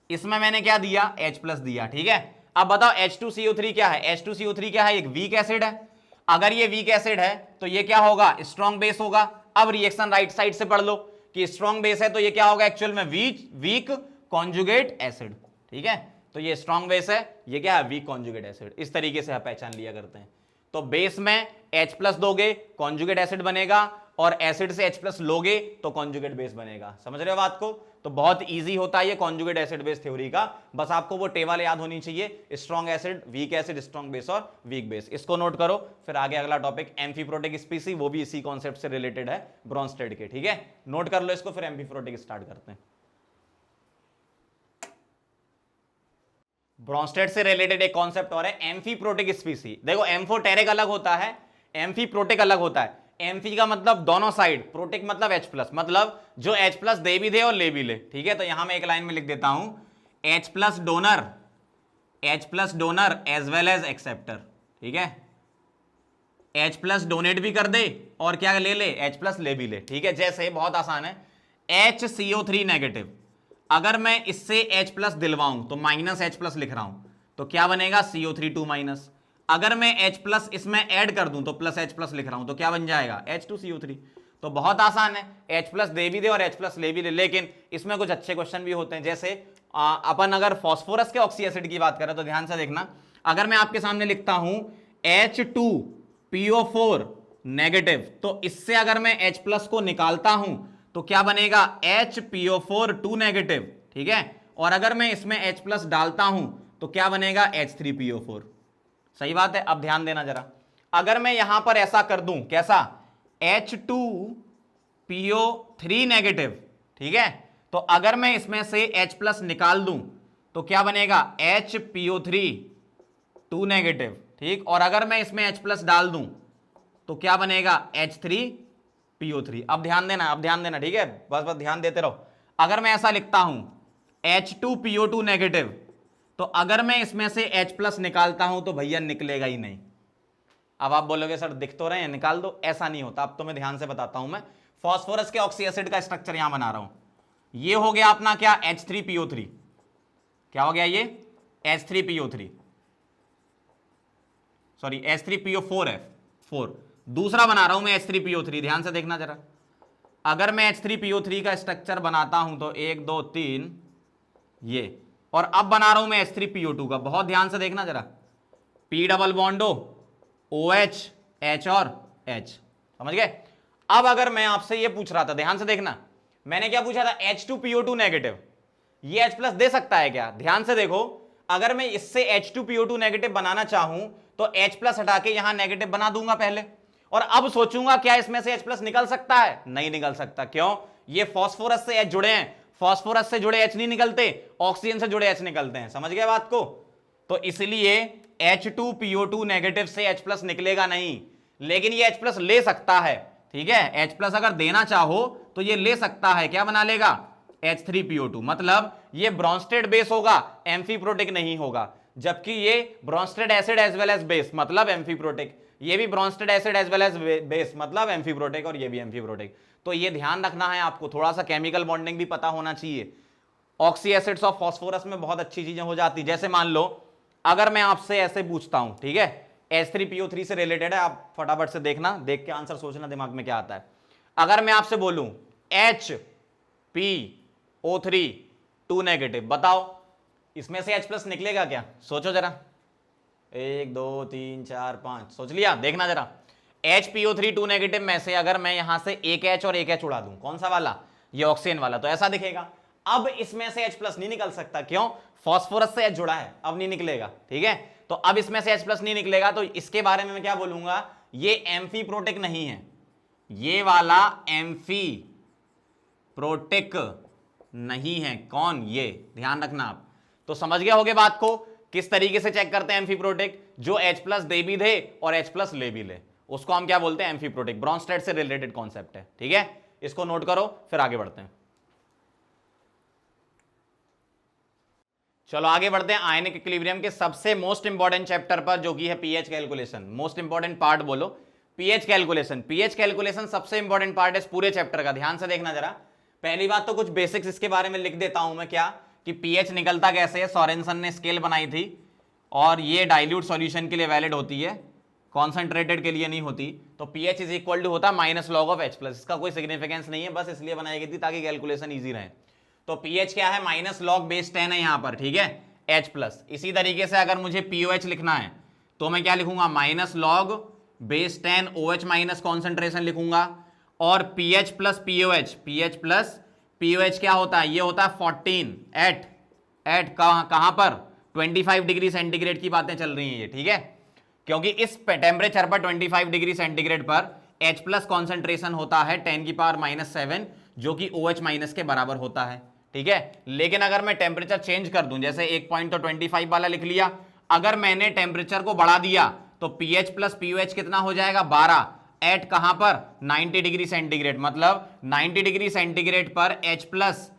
इसमें मैंने क्या दिया, H प्लस दिया। ठीक है, अब बताओ H2CO3 क्या है, H2CO3 क्या है, एक वीक एसिड है। अगर ये वीक एसिड है तो ये क्या होगा, स्ट्रॉन्ग बेस होगा। अब रिएक्शन राइट साइड से पढ़ लो कि स्ट्रॉन्ग बेस है तो ये क्या होगा, एक्चुअल में वीक कॉन्जुगेट एसिड। ठीक है, तो ये स्ट्रॉन्ग बेस है, ये क्या है, वीक कॉन्जुगेट एसिड। इस तरीके से आप पहचान लिया करते हैं। तो बेस में H प्लस दोगे कॉन्जुगेट एसिड बनेगा, और एसिड से H प्लस लोगे तो कॉन्जुगेट बेस बनेगा। समझ रहे हो बात को, तो बहुत इजी होता है ये कॉन्जुगेट एसिड बेस थ्योरी का। बस आपको वो टेबल याद होनी चाहिए, strong acid, week acid, strong base और वीक बेस। इसको नोट करो, फिर आगे अगला टॉपिक एम्फीप्रोटिक स्पीसी, वो भी इसी कॉन्सेप्ट से रिलेटेड है, ब्रॉन्स्टेड के। ठीक है, नोट कर लो इसको, फिर एम्फीप्रोटिक स्टार्ट करते हैं। ब्रॉन्स्टेड से रिलेटेड एक कॉन्सेप्ट और है, एम्फीप्रोटिक स्पीसी। देखो एम्फोटेरिक अलग होता है, एम्फीप्रोटिक अलग होता है। एम्फी का मतलब दोनों साइड, प्रोटिक मतलब H प्लस, मतलब जो H प्लस दे भी दे और ले भी ले। ठीक है, तो यहां मैं एक लाइन में लिख देता हूं, H plus donor as well as acceptor. ठीक है, H प्लस डोनेट भी कर दे और क्या ले ले, H प्लस ले भी ले। ठीक है, जैसे बहुत आसान है, HCO3 नेगेटिव, अगर मैं इससे H प्लस दिलवाऊं तो माइनस H प्लस लिख रहा हूं, तो क्या बनेगा, CO3 माइनस। अगर मैं H प्लस इसमें ऐड कर दूं तो प्लस H प्लस लिख रहा हूं, तो क्या बन जाएगा, H2CO3। तो बहुत आसान है, H प्लस दे भी दे और H प्लस ले भी ले। लेकिन इसमें कुछ अच्छे क्वेश्चन भी होते हैं, जैसे अपन अगर फास्फोरस के ऑक्सी एसिड की बात करें तो ध्यान से देखना, अगर मैं आपके सामने लिखता हूं H2PO4 नेगेटिव, तो इससे अगर मैं H प्लस को निकालता हूं तो क्या बनेगा, HPO4 2 नेगेटिव। ठीक है, और अगर मैं इसमें H प्लस डालता हूं तो क्या बनेगा, H3PO4। सही बात है। अब ध्यान देना जरा, अगर मैं यहां पर ऐसा कर दूं, कैसा, H2PO3 नेगेटिव। ठीक है, तो अगर मैं इसमें से H प्लस निकाल दूं तो क्या बनेगा, HPO3 2 नेगेटिव। ठीक, और अगर मैं इसमें H प्लस डाल दूं तो क्या बनेगा, H3PO3। अब ध्यान देना, अब ध्यान देना, ठीक है, बस बस ध्यान देते रहो। अगर मैं ऐसा लिखता हूं H2PO2 नेगेटिव, तो अगर मैं इसमें से H प्लस निकालता हूं तो भैया निकलेगा ही नहीं। अब आप बोलोगे सर दिख तो रहे हैं, निकाल दो, ऐसा नहीं होता। अब तो मैं ध्यान से बताता हूं, मैं फास्फोरस के ऑक्सी एसिड का स्ट्रक्चर यहां बना रहा हूं। ये हो गया अपना क्या, H3PO3, क्या हो गया ये, H3PO3, सॉरी H3PO4 है 4। दूसरा बना रहा हूं मैं H3PO3, ध्यान से देखना जरा। अगर मैं H3PO3 का स्ट्रक्चर बनाता हूं तो 1 2 3 ये, और अब बना रहा हूं मैं H3PO2 का, बहुत ध्यान से देखना जरा। P डबल बॉन्डो OH H और H, समझ गए। अब अगर मैं आपसे ये पूछ रहा था, ध्यान से देखना, मैंने क्या पूछा था, H2PO2 नेगेटिव, ये H प्लस दे सकता है क्या? ध्यान से देखो, अगर मैं इससे H2PO2 नेगेटिव बनाना चाहूं तो H प्लस हटा के यहां नेगेटिव बना दूंगा पहले, और अब सोचूंगा क्या इसमें से H प्लस निकल सकता है? नहीं निकल सकता। क्यों? ये फास्फोरस से H जुड़े हैं, फास्फोरस से जुड़े H नहीं निकलते, ऑक्सीजन से जुड़े H निकलते हैं, समझ गए बात को। तो इसलिए H2PO2 नेगेटिव से H प्लस निकलेगा नहीं, लेकिन ये H प्लस ले सकता है, ठीक है। H प्लस अगर देना चाहो तो ये ले सकता है, क्या बना लेगा? H3PO2, मतलब ये ब्रॉन्स्टेड बेस होगा, एम्फीप्रोटिक नहीं होगा, जबकि ये Bronsted acid as well as base, मतलब एम्फीप्रोटिक, ये भी Bronsted acid as well as base, मतलब एम्फीप्रोटिक, और ये भी एम्फीप्रोटिक। तो ये ध्यान रखना है आपको, थोड़ा सा केमिकल बॉन्डिंग भी पता होना चाहिए। ऑक्सी एसिड्स ऑफ फास्फोरस में बहुत अच्छी चीजें हो जाती, जैसे मान लो अगर मैं आपसे ऐसे पूछता हूं, ठीक है, H3PO3 से रिलेटेड है, आप फटाफट से देखना, देख के आंसर सोचना दिमाग में क्या आता है। अगर मैं आपसे बोलूं HPO3 2 नेगेटिव, बताओ इसमें से H प्लस निकलेगा क्या? सोचो जरा, 1 2 3 4 5, सोच लिया? देखना जरा, HPO3 2 नेगेटिव में से अगर मैं यहां से एक H और एक H उड़ा दूं, कौन सा वाला? ये ऑक्सीजन वाला, तो ऐसा दिखेगा। अब इसमें से H प्लस नहीं निकल सकता, क्यों? फास्फोरस से H जुड़ा है, अब नहीं निकलेगा, ठीक है। तो अब इसमें से H प्लस नहीं निकलेगा, तो इसके बारे में मैं क्या बोलूंगा? ये एम्फीप्रोटिक नहीं है, ये वाला एम्फीप्रोटिक नहीं है। कौन? ये, ध्यान रखना आप। तो समझ गए होगे बात को, किस तरीके से चेक करते हैं एम्फीप्रोटिक? जो H प्लस दे भी दे और H प्लस ले भी ले, उसको हम क्या बोलते हैं? एम्फीप्रोटिक। ब्रॉन्स्टेड से रिलेटेड कॉन्सेप्ट है, ठीक है, इसको नोट करो, फिर आगे बढ़ते हैं। चलो आगे बढ़ते हैं आयनिक इक्विलिब्रियम के सबसे मोस्ट इंपॉर्टेंट चैप्टर पर, जो कि है pH calculation. Most important part बोलो, पीएच कैलकुलेशन। पीएच कैलकुलेशन सबसे इंपॉर्टेंट पार्ट है इस पूरे चैप्टर का, ध्यान से देखना जरा। पहली बात तो कुछ बेसिक्स इसके बारे में लिख देता हूं मैं, क्या कि पीएच निकलता कैसे है। सोरेनसन ने स्केल बनाई थी, और ये डाइल्यूट सॉल्यूशन के लिए वैलिड होती है, कॉन्सेंट्रेटेड के लिए नहीं होती। तो पीएच इज इक्वल टू होता है minus log of H plus. इसका कोई सिग्निफिकेंस नहीं है, बस इसलिए बनाई गई थी ताकि कैलकुलेशन ईजी रहे। तो पीएच क्या है? माइनस लॉग बेस 10 है यहां पर, ठीक है, H प्लस। इसी तरीके से अगर मुझे POH लिखना है तो मैं क्या लिखूंगा? Minus log base 10 OH minus concentration लिखूंगा। और PH plus POH, PH plus POH क्या होता है? ये होता है 14 एट कहां पर? 25 डिग्री सेंटीग्रेड की बातें चल रही हैं ये, ठीक है, क्योंकि इस टेम्परेचर पर 25 डिग्री सेंटीग्रेड पर H प्लस कॉन्सेंट्रेशन होता है 10 की पावर -7, जो कि OH माइनस के बराबर होता है, ठीक है। लेकिन अगर मैं टेम्परेचर चेंज कर दूं, जैसे एक पॉइंट तो 25 वाला लिख लिया, अगर मैंने टेम्परेचर को बढ़ा दिया तो PH प्लस POH कितना हो जाएगा? 12 एट कहां पर? 90 डिग्री सेंटीग्रेड, मतलब 90 डिग्री सेंटीग्रेड पर H प्लस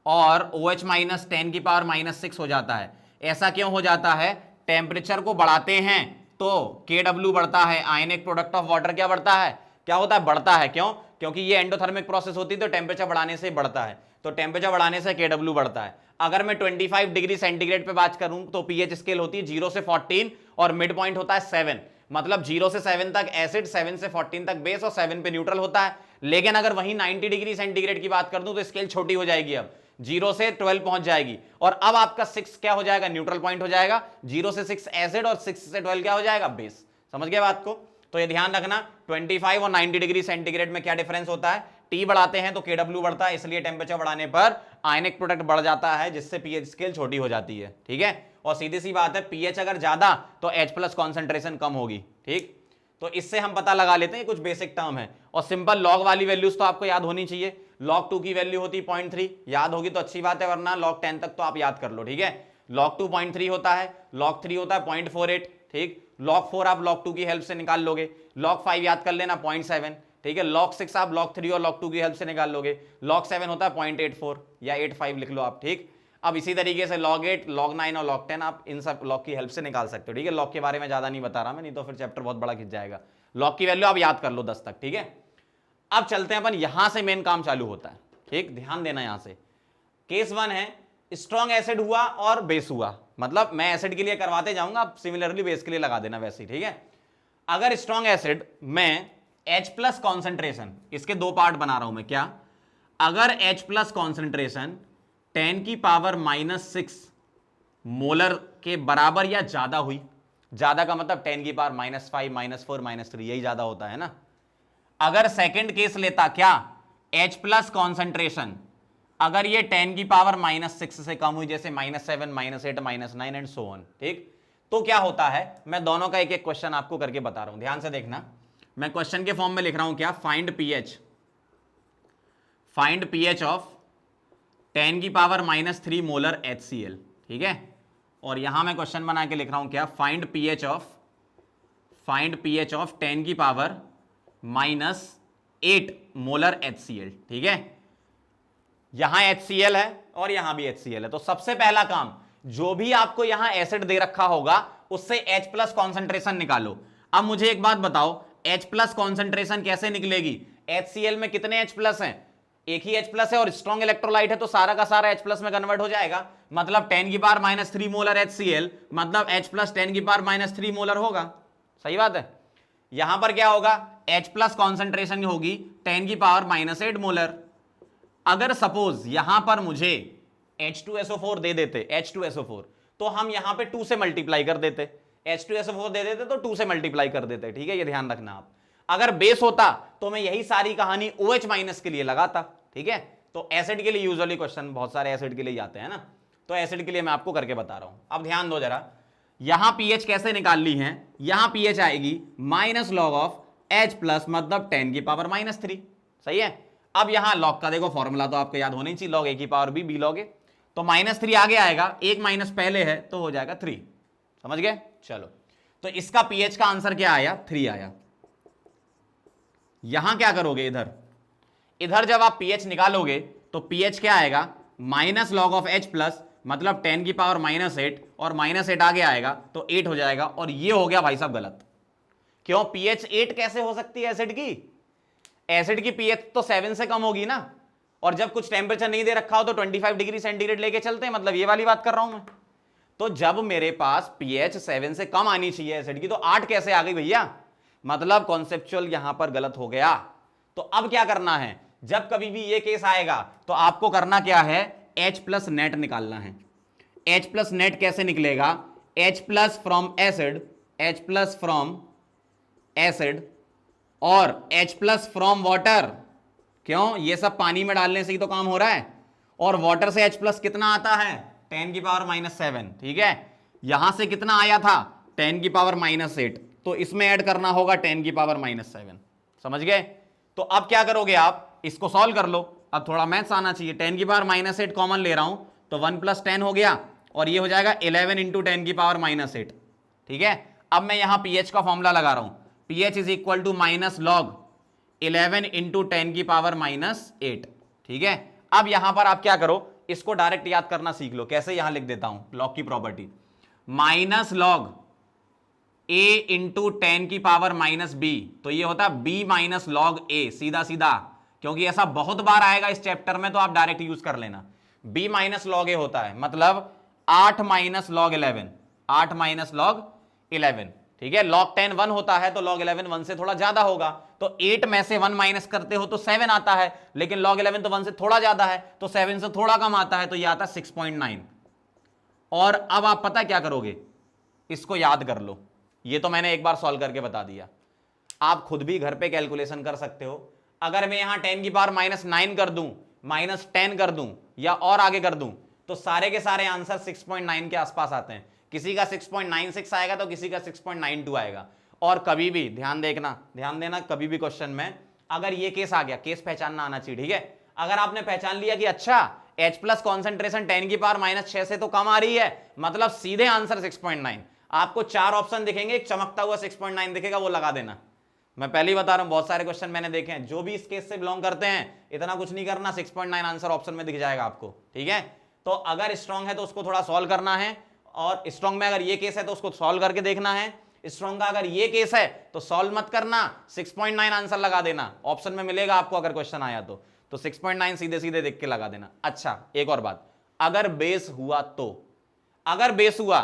और OH माइनस 10 की पावर -6 हो जाता है। ऐसा क्यों हो जाता है? टेम्परेचर को बढ़ाते हैं तो KW बढ़ता है, आयनिक प्रोडक्ट ऑफ वाटर क्या बढ़ता है? क्या होता है? बढ़ता है। क्यों? क्योंकि ये एंडोथर्मिक प्रोसेस होती है, तो टेम्परेचर बढ़ाने से बढ़ता है, तो टेम्परेचर बढ़ाने से KW बढ़ता है। अगर मैं 25 डिग्री सेंटीग्रेड पे बात करूं तो पीएच स्केल होती है 0 से 14 और मिड पॉइंट होता है 7, मतलब 0 से 7 तक एसिड, 7 से 14 तक बेस और 7 पे न्यूट्रल होता है। लेकिन अगर वहीं 90 डिग्री सेंटीग्रेड की बात कर दूं तो स्केल छोटी हो जाएगी, अब 0 से 12 पहुंच जाएगी, और अब आपका 6 क्या हो जाएगा? न्यूट्रल पॉइंट हो जाएगा। 0 से 6 एसिड और 6 से 12 क्या हो जाएगा? बेस। समझ गए बात को? तो ये ध्यान रखना, 25 और 90 डिग्री सेंटीग्रेड में क्या डिफरेंस होता है? T बढ़ाते हैं तो KW बढ़ता है, इसलिए टेम्परेचर बढ़ाने पर आयनिक प्रोडक्ट बढ़ जाता है, जिससे पीएच स्केल छोटी हो जाती है, ठीक है। और सीधी सी बात है, पीएच अगर ज्यादा तो H प्लस कॉन्सेंट्रेशन कम होगी, ठीक। तो इससे हम पता लगा लेते हैं, कुछ बेसिक टर्म है। और सिंपल लॉग वाली वैल्यूज तो आपको याद होनी चाहिए। log 2 की वैल्यू होती 0.3, याद होगी तो अच्छी बात है, वरना log 10 तक तो आप याद कर लो, ठीक है। log 2 0.3 होता है, log 3 होता है 0.48, ठीक। log 4 आप log 2 की हेल्प से निकाल लोगे, log 5 याद कर लेना 0.7, ठीक है। log 6 आप log 3 और log 2 की हेल्प से निकाल लोगे, log 7 होता है 0.84 या 85 लिख लो आप, ठीक। अब इसी तरीके से log 8, log 9 और log 10 आप इन सब log की हेल्प से निकाल सकते हो, ठीक है। log के बारे में ज्यादा नहीं बता रहा मैं, नहीं तो फिर चैप्टर बहुत बड़ा खिंच जाएगा। log की वैल्यू आप याद कर लो 10 तक, ठीक है। अब चलते हैं अपन, यहां से मेन काम चालू होता है, ठीक, ध्यान देना। यहां से केस 1 है, स्ट्रॉन्ग एसिड हुआ और बेस हुआ, मतलब मैं एसिड के लिए करवाते जाऊंगा, आप सिमिलरली बेस के लिए लगा देना वैसे ही, ठीक है। अगर स्ट्रॉन्ग एसिड में H प्लस कॉन्सेंट्रेशन, इसके दो पार्ट बना रहा हूं मैं, क्या, अगर H प्लस कॉन्सेंट्रेशन 10 की पावर -6 मोलर के बराबर या ज्यादा हुई, ज्यादा का मतलब 10 की पावर -5 -4 -3, यही ज्यादा होता है ना। अगर सेकंड केस लेता क्या, H प्लस कॉन्सेंट्रेशन अगर ये 10 की पावर -6 से कम हुई, जैसे -7 -8 -9 एंड सो ऑन, ठीक, तो क्या होता है, मैं दोनों का एक एक क्वेश्चन आपको करके बता रहा हूं, ध्यान से देखना। मैं क्वेश्चन के फॉर्म में लिख रहा हूं क्या, फाइंड पीएच ऑफ 10 की पावर -3 मोलर HCl, ठीक है। और यहां मैं क्वेश्चन बना के लिख रहा हूं क्या, फाइंड पीएच ऑफ 10 की पावर -8 मोलर HCl, ठीक है। यहां HCl है और यहां भी HCl है, तो सबसे पहला काम, जो भी आपको यहां एसिड दे रखा होगा उससे H प्लस कॉन्सेंट्रेशन निकालो। अब मुझे एक बात बताओ, H प्लस कॉन्सेंट्रेशन कैसे निकलेगी, HCl में कितने H प्लस हैं, एक ही H प्लस है और स्ट्रॉन्ग इलेक्ट्रोलाइट है, तो सारा का सारा H प्लस में कन्वर्ट हो जाएगा, मतलब 10 की पावर -3 मोलर HCl मतलब H प्लस 10 की पावर -3 मोलर होगा, सही बात है। यहां पर क्या होगा, H प्लस कॉन्सेंट्रेशन होगी 10 की पावर -8 मोलर। अगर सपोज यहां पर मुझे H2SO4 दे देते, H2SO4, तो हम यहां पे 2 से मल्टीप्लाई कर देते, H2SO4 दे देते तो 2 से मल्टीप्लाई कर देते, ठीक है, ये ध्यान रखना आप। अगर बेस होता तो मैं यही सारी कहानी OH माइनस के लिए लगाता, ठीक है। तो एसिड के लिए यूजुअली क्वेश्चन बहुत सारे एसिड के लिए आते हैं ना, तो एसिड के लिए मैं आपको करके बता रहा हूं। अब ध्यान दो जरा, यहां पीएच कैसे निकाल ली है, यहां पीएच आएगी -log ऑफ H प्लस मतलब 10 की पावर -3, सही है। अब यहां लॉग का देखो फॉर्मूला तो आपको याद होना ही चाहिए, log A की power B, B log A, तो -3 आगे आएगा, एक माइनस पहले है तो हो जाएगा 3, समझ गए। चलो, तो इसका पीएच का आंसर क्या आया, 3 आया। यहां क्या करोगे, इधर जब आप पीएच निकालोगे तो पीएच क्या आएगा, -log ऑफ H प्लस मतलब 10 की पावर -8 और -8 आगे आएगा तो 8 हो जाएगा, और ये हो गया भाई साहब गलत। क्यों, पीएच 8 कैसे हो सकती है एसिड की, एसिड की पीएच तो 7 से कम होगी ना, और जब कुछ टेम्परेचर नहीं दे रखा हो तो 25 डिग्री सेंटीग्रेड लेके चलते हैं, मतलब ये वाली बात कर रहा हूं मैं। तो जब मेरे पास पीएच 7 से कम आनी चाहिए एसिड की, तो 8 कैसे आ गई भैया, मतलब कॉन्सेप्चुअल यहां पर गलत हो गया। तो अब क्या करना है, जब कभी भी ये केस आएगा तो आपको करना क्या है, H प्लस नेट निकालना है। H प्लस नेट कैसे निकलेगा, H plus from acid, H plus from acid और H प्लस फ्रॉम वाटर, क्यों, ये सब पानी में डालने से ही तो काम हो रहा है, और वाटर से H प्लस कितना आता है, 10 की पावर -7, ठीक है। यहां से कितना आया था, 10 की पावर -8, तो इसमें ऐड करना होगा 10 की पावर -7, समझ गए। तो अब क्या करोगे आप, इसको सॉल्व कर लो, अब थोड़ा मैथ्स आना चाहिए। 10 की पावर -8 कॉमन ले रहा हूं तो 1 + 10 हो गया, और ये हो जाएगा 11 × 10 की पावर -8, ठीक है। अब मैं यहां पीएच का फॉर्मूला लगा रहा हूं, pH is equal to -log 11 × 10 की पावर -8, ठीक है। अब यहां पर आप क्या करो, इसको डायरेक्ट याद करना सीख लो, कैसे यहां लिख देता हूं, लॉग की प्रॉपर्टी, -log a × 10 की पावर -b, तो ये होता है b - log a, सीधा सीधा, क्योंकि ऐसा बहुत बार आएगा इस चैप्टर में तो आप डायरेक्ट यूज कर लेना। b - log a होता है मतलब 8 - log 11, 8 - log 11, ठीक है। log 10 1 होता है तो log 11 1 से थोड़ा ज्यादा होगा, तो 8 में से 1 माइनस करते हो तो 7 आता है, लेकिन log 11 तो 1 से थोड़ा ज्यादा है तो 7 से थोड़ा कम आता है, तो ये आता है 6.9। और अब आप पता क्या करोगे, इसको याद कर लो, ये तो मैंने एक बार सॉल्व करके बता दिया, आप खुद भी घर पे कैलकुलेशन कर सकते हो। अगर मैं यहां 10 की पावर -9 कर दूं, -10 कर दूं या और आगे कर दूं, तो सारे के सारे आंसर 6.9 के आसपास आते हैं। किसी का 6.96 आएगा तो किसी का 6.92 आएगा। और कभी भी ध्यान देना, कभी भी क्वेश्चन में अगर ये केस आ गया, केस पहचानना आना चाहिए, ठीक है। अगर आपने पहचान लिया कि अच्छा H प्लस कॉन्सेंट्रेशन 10 की पावर -6 से तो कम आ रही है, मतलब सीधे आंसर 6.9, आपको 4 ऑप्शन दिखेंगे, एक चमकता हुआ 6.9 दिखेगा, वो लगा देना। मैं पहले ही बता रहा हूं, बहुत सारे क्वेश्चन मैंने देखे हैं, जो भी इस केस से बिलोंग करते हैं, इतना कुछ नहीं करना, 6.9 आंसर ऑप्शन में दिख जाएगा आपको, ठीक है। तो अगर स्ट्रॉन्ग है तो उसको थोड़ा सॉल्व करना है, और स्ट्रॉन्ग में अगर ये केस है तो उसको सॉल्व करके देखना है। स्ट्रॉन्ग का अगर ये केस है तो सॉल्व मत करना, 6.9 आंसर लगा देना, ऑप्शन में मिलेगा आपको अगर क्वेश्चन आया तो 6.9 सीधे सीधे देख के लगा देना। अच्छा, एक और बात, अगर बेस हुआ तो अगर बेस हुआ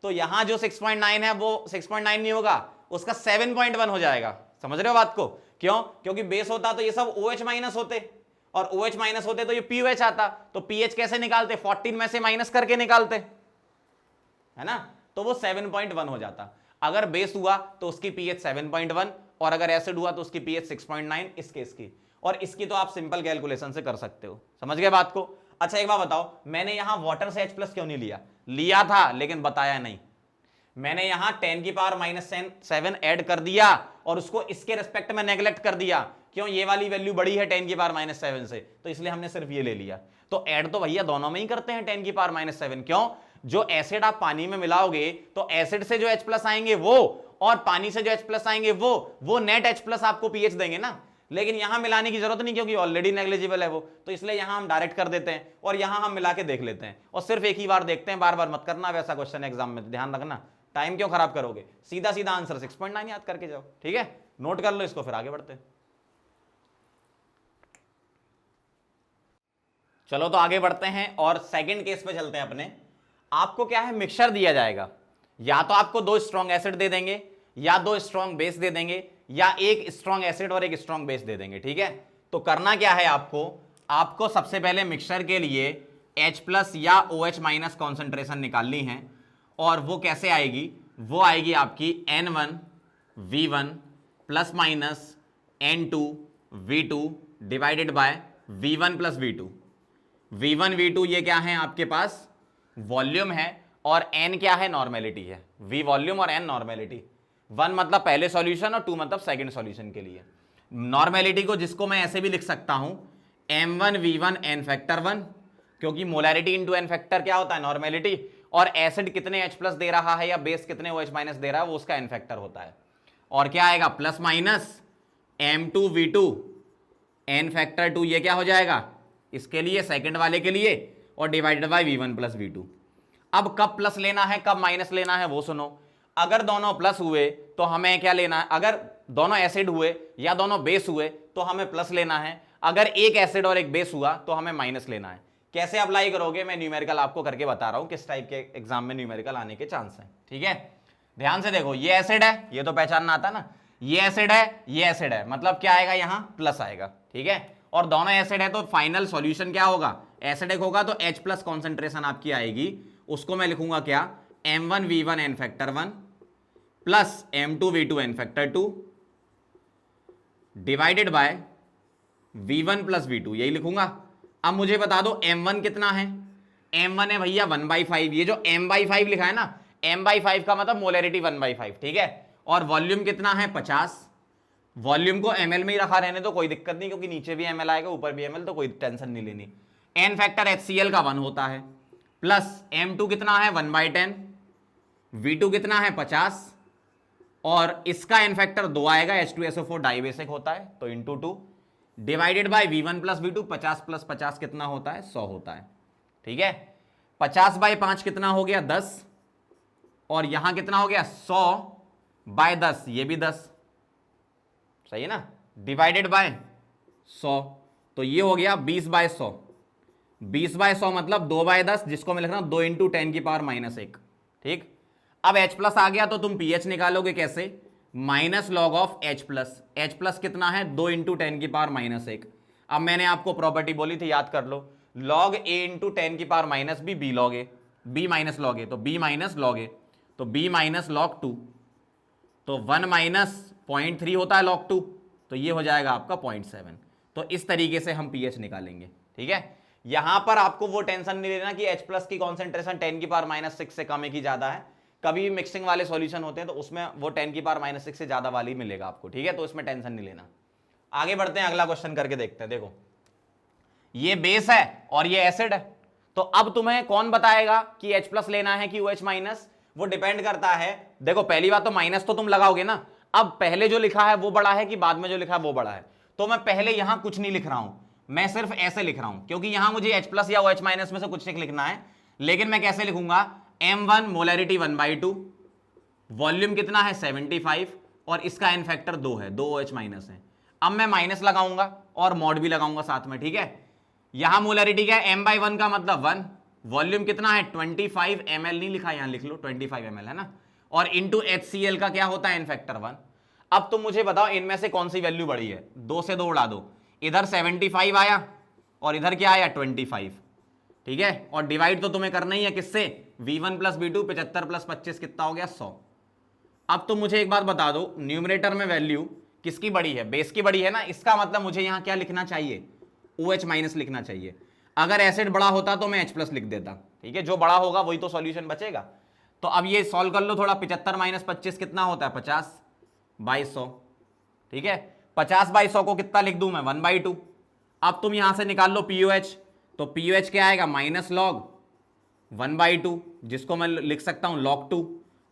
तो यहां जो 6.9 है वो 6.9 नहीं होगा, उसका 7.1 हो जाएगा। समझ रहे हो बात को? क्यों? क्योंकि बेस होता तो ये सब OH माइनस होते, और OH माइनस होते तो ये POH आता। तो PH कैसे निकालते? 14 में से माइनस करके निकालते, है ना? तो वो 7.1 हो जाता। अगर बेस हुआ तो उसकी pH 7.1, और अगर एसिड हुआ तो उसकी pH 6.9 इस केस की। और इसकी तो आप सिंपल कैलकुलेशन से कर सकते हो। समझ गए बात को? अच्छा एक बात बताओ, मैंने यहां वाटर से H+ क्यों नहीं लिया? लिया था लेकिन बताया नहीं। मैंने यहां 10⁻⁻7 ऐड कर दिया और उसको इसके रेस्पेक्ट में नेग्लेक्ट कर दिया। क्यों? ये वाली वैल्यू बड़ी है 10⁻⁻7 से, तो इसलिए हमने सिर्फ ये ले लिया। तो ऐड तो भैया दोनों में ही करते हैं 10⁻⁻7। क्यों? जो एसिड आप पानी में मिलाओगे तो एसिड से जो H+ आएंगे वो, और पानी से जो H+ आएंगे वो नेट H+ आपको pH देंगे ना। लेकिन यहां मिलाने की जरूरत नहीं, क्योंकि ऑलरेडी नेग्लिजिबल है वो, तो इसलिए यहां हम डायरेक्ट कर देते हैं और यहां हम मिला के देख लेते हैं, और सिर्फ एक ही बार देखते हैं, बार बार मत करना। वैसा क्वेश्चन एग्जाम में ध्यान रखना, टाइम क्यों खराब करोगे? सीधा सीधा आंसर 6.9 याद करके जाओ। ठीक है, नोट कर लो इसको, फिर आगे बढ़ते हैं। चलो तो आगे बढ़ते हैं और सेकंड केस पे चलते हैं अपने। आपको क्या है, मिक्सचर दिया जाएगा, या तो आपको 2 स्ट्रॉन्ग एसिड दे देंगे, या 2 स्ट्रॉन्ग बेस दे देंगे, या 1 स्ट्रॉन्ग एसिड और 1 स्ट्रॉन्ग बेस दे देंगे। ठीक है, तो करना क्या है आपको सबसे पहले मिक्सचर के लिए H+ या OH- कॉन्सेंट्रेशन निकालनी है। और वो कैसे आएगी? वो आएगी आपकी N1V1 plus minus N2V2 divided by V1 plus V2। V1 V2 ये क्या है आपके पास? वॉल्यूम है, और N क्या है? नॉर्मेलिटी है। V वॉल्यूम और N नॉर्मेलिटी। 1 मतलब पहले सॉल्यूशन और 2 मतलब सेकंड सॉल्यूशन के लिए। नॉर्मेलिटी को जिसको मैं ऐसे भी लिख सकता हूं M1V1 N फैक्टर 1, क्योंकि मोलैरिटी इंटू N फैक्टर क्या होता है? नॉर्मेलिटी। और एसिड कितने H+ दे रहा है या बेस कितने OH- दे रहा है वो उसका N फैक्टर होता है। और क्या आएगा? Plus minus M2V2 N factor 2, ये क्या हो जाएगा इसके लिए, सेकंड वाले के लिए, और divided by V1 plus V2। अब कब प्लस लेना है कब माइनस लेना है वो सुनो। अगर दोनों प्लस हुए तो हमें क्या लेना है? अगर दोनों एसिड हुए या दोनों बेस हुए तो हमें प्लस लेना है। अगर एक एसिड और एक बेस हुआ तो हमें माइनस लेना है। कैसे अप्लाई करोगे? मैं न्यूमेरिकल आपको करके बता रहा हूं, किस टाइप के एग्जाम में न्यूमेरिकल आने के चांस हैं। ठीक है, ध्यान से देखो, ये एसिड है, ये तो पहचानना आता ना, ये एसिड है, ये एसिड है, मतलब क्या आएगा? यहां प्लस आएगा। ठीक है, और दोनों एसिड है तो फाइनल सॉल्यूशन क्या होगा? एसिडिक होगा तो H+ कॉन्सेंट्रेशन आपकी आएगी, उसको मैं लिखूंगा क्या? M1V1 N factor 1 plus M2V2 N factor 2 divided by V1 plus V2, यही लिखूंगा। अब मुझे बता दो M1 कितना है? M1 है भैया 1/5। ये जो M/5 लिखा है ना, M/5 का मतलब मोलैरिटी 1/5। ठीक है, और वॉल्यूम कितना है? 50। वॉल्यूम को ml में ही रखा रहने तो कोई दिक्कत नहीं, क्योंकि नीचे भी ml आएगा ऊपर भी ml, तो कोई टेंशन नहीं लेनी। N फैक्टर HCl का 1 होता है, प्लस M2 कितना है? 1/10। V2 कितना है? 50, और इसका N फैक्टर 2 आएगा, H2SO4 डाइबेसिक होता है, तो into 2 divided by V1 plus V2। 50 plus 50 कितना होता है? 100 होता है। ठीक है, 50/5 कितना हो गया? 10, और यहां कितना हो गया? 100/10, ये भी 10, सही है ना, डिवाइडेड बाय 100, तो ये हो गया 20/100। 20/100 मतलब 2/10, जिसको मैं लिख रहा हूं 2 × 10⁻⁻1। ठीक, अब H+ आ गया तो तुम pH निकालोगे कैसे? माइनस लॉग ऑफ H+ कितना है? 2 × 10⁻⁻1। अब मैंने आपको प्रॉपर्टी बोली थी, याद कर लो, log A × 10⁻⁻b B log A, B minus log A, तो B माइनस लॉग A, तो B माइनस log 2, तो 1 माइनस 0.3 होता है log 2, तो ये हो जाएगा आपका 0.7। तो इस तरीके से हम pH निकालेंगे। ठीक है, यहां पर आपको वो टेंशन नहीं लेना कि H+ की कॉन्सेंट्रेशन 10⁻⁻6 से कम है कि ज्यादा है। कभी भी मिक्सिंग वाले सॉल्यूशन होते हैं तो उसमें वो 10⁻⁻6 से ज्यादा वाली मिलेगा आपको। ठीक है, तो इसमें टेंशन नहीं लेना। आगे बढ़ते हैं, अगला क्वेश्चन करके देखते हैं। देखो, ये बेस है और ये एसिड है, तो अब तुम्हें कौन बताएगा कि H+ लेना है कि OH-? वो डिपेंड करता है। देखो, पहली बात तो माइनस तो तुम लगाओगे ना। अब पहले जो लिखा है वो बड़ा है कि बाद में जो लिखा है वो बड़ा है? तो मैं पहले यहां कुछ नहीं लिख रहा हूं, मैं सिर्फ ऐसे लिख रहा हूं, क्योंकि यहां मुझे H+ या OH- में से कुछ एक लिखना है। लेकिन मैं कैसे लिखूंगा? M1 मोलैरिटी 1/2, वॉल्यूम कितना है? 75, और इसका N फैक्टर 2 है, 2 OH- है। अब मैं माइनस लगाऊंगा और मॉड भी लगाऊंगा साथ में। ठीक है, यहां मोलैरिटी क्या है? M/1 का मतलब 1, वॉल्यूम कितना है 25 ml, नहीं लिखा यहां, लिख लो 25 ml है ना, और इंटू HCl का क्या होता है n फैक्टर 1। अब तुम मुझे बताओ इनमें से कौन सी वैल्यू बड़ी है, 2 से 2 उड़ा दो, इधर 75 आया और इधर क्या आया 25, ठीक है, और डिवाइड तो तुम्हें करना ही है किससे, V1 प्लस V2, 75 प्लस 25 कितना हो गया 100। अब तुम मुझे एक बात बता दो, न्यूमरेटर में वैल्यू किसकी बड़ी है, बेस की बड़ी है ना, इसका मतलब मुझे यहां क्या लिखना चाहिए, OH माइनस लिखना चाहिए। अगर एसिड बड़ा होता तो मैं H प्लस लिख देता, ठीक है, जो बड़ा होगा वही तो सॉल्यूशन बचेगा। तो अब ये सॉल्व कर लो थोड़ा, 75 माइनस 25 कितना होता है 50/100, ठीक है, 50/100 को कितना लिख दूं मैं 1/2। अब तुम यहां से निकाल लो POH, तो POH क्या आएगा माइनस लॉग 1/2, जिसको मैं लिख सकता हूं log 2,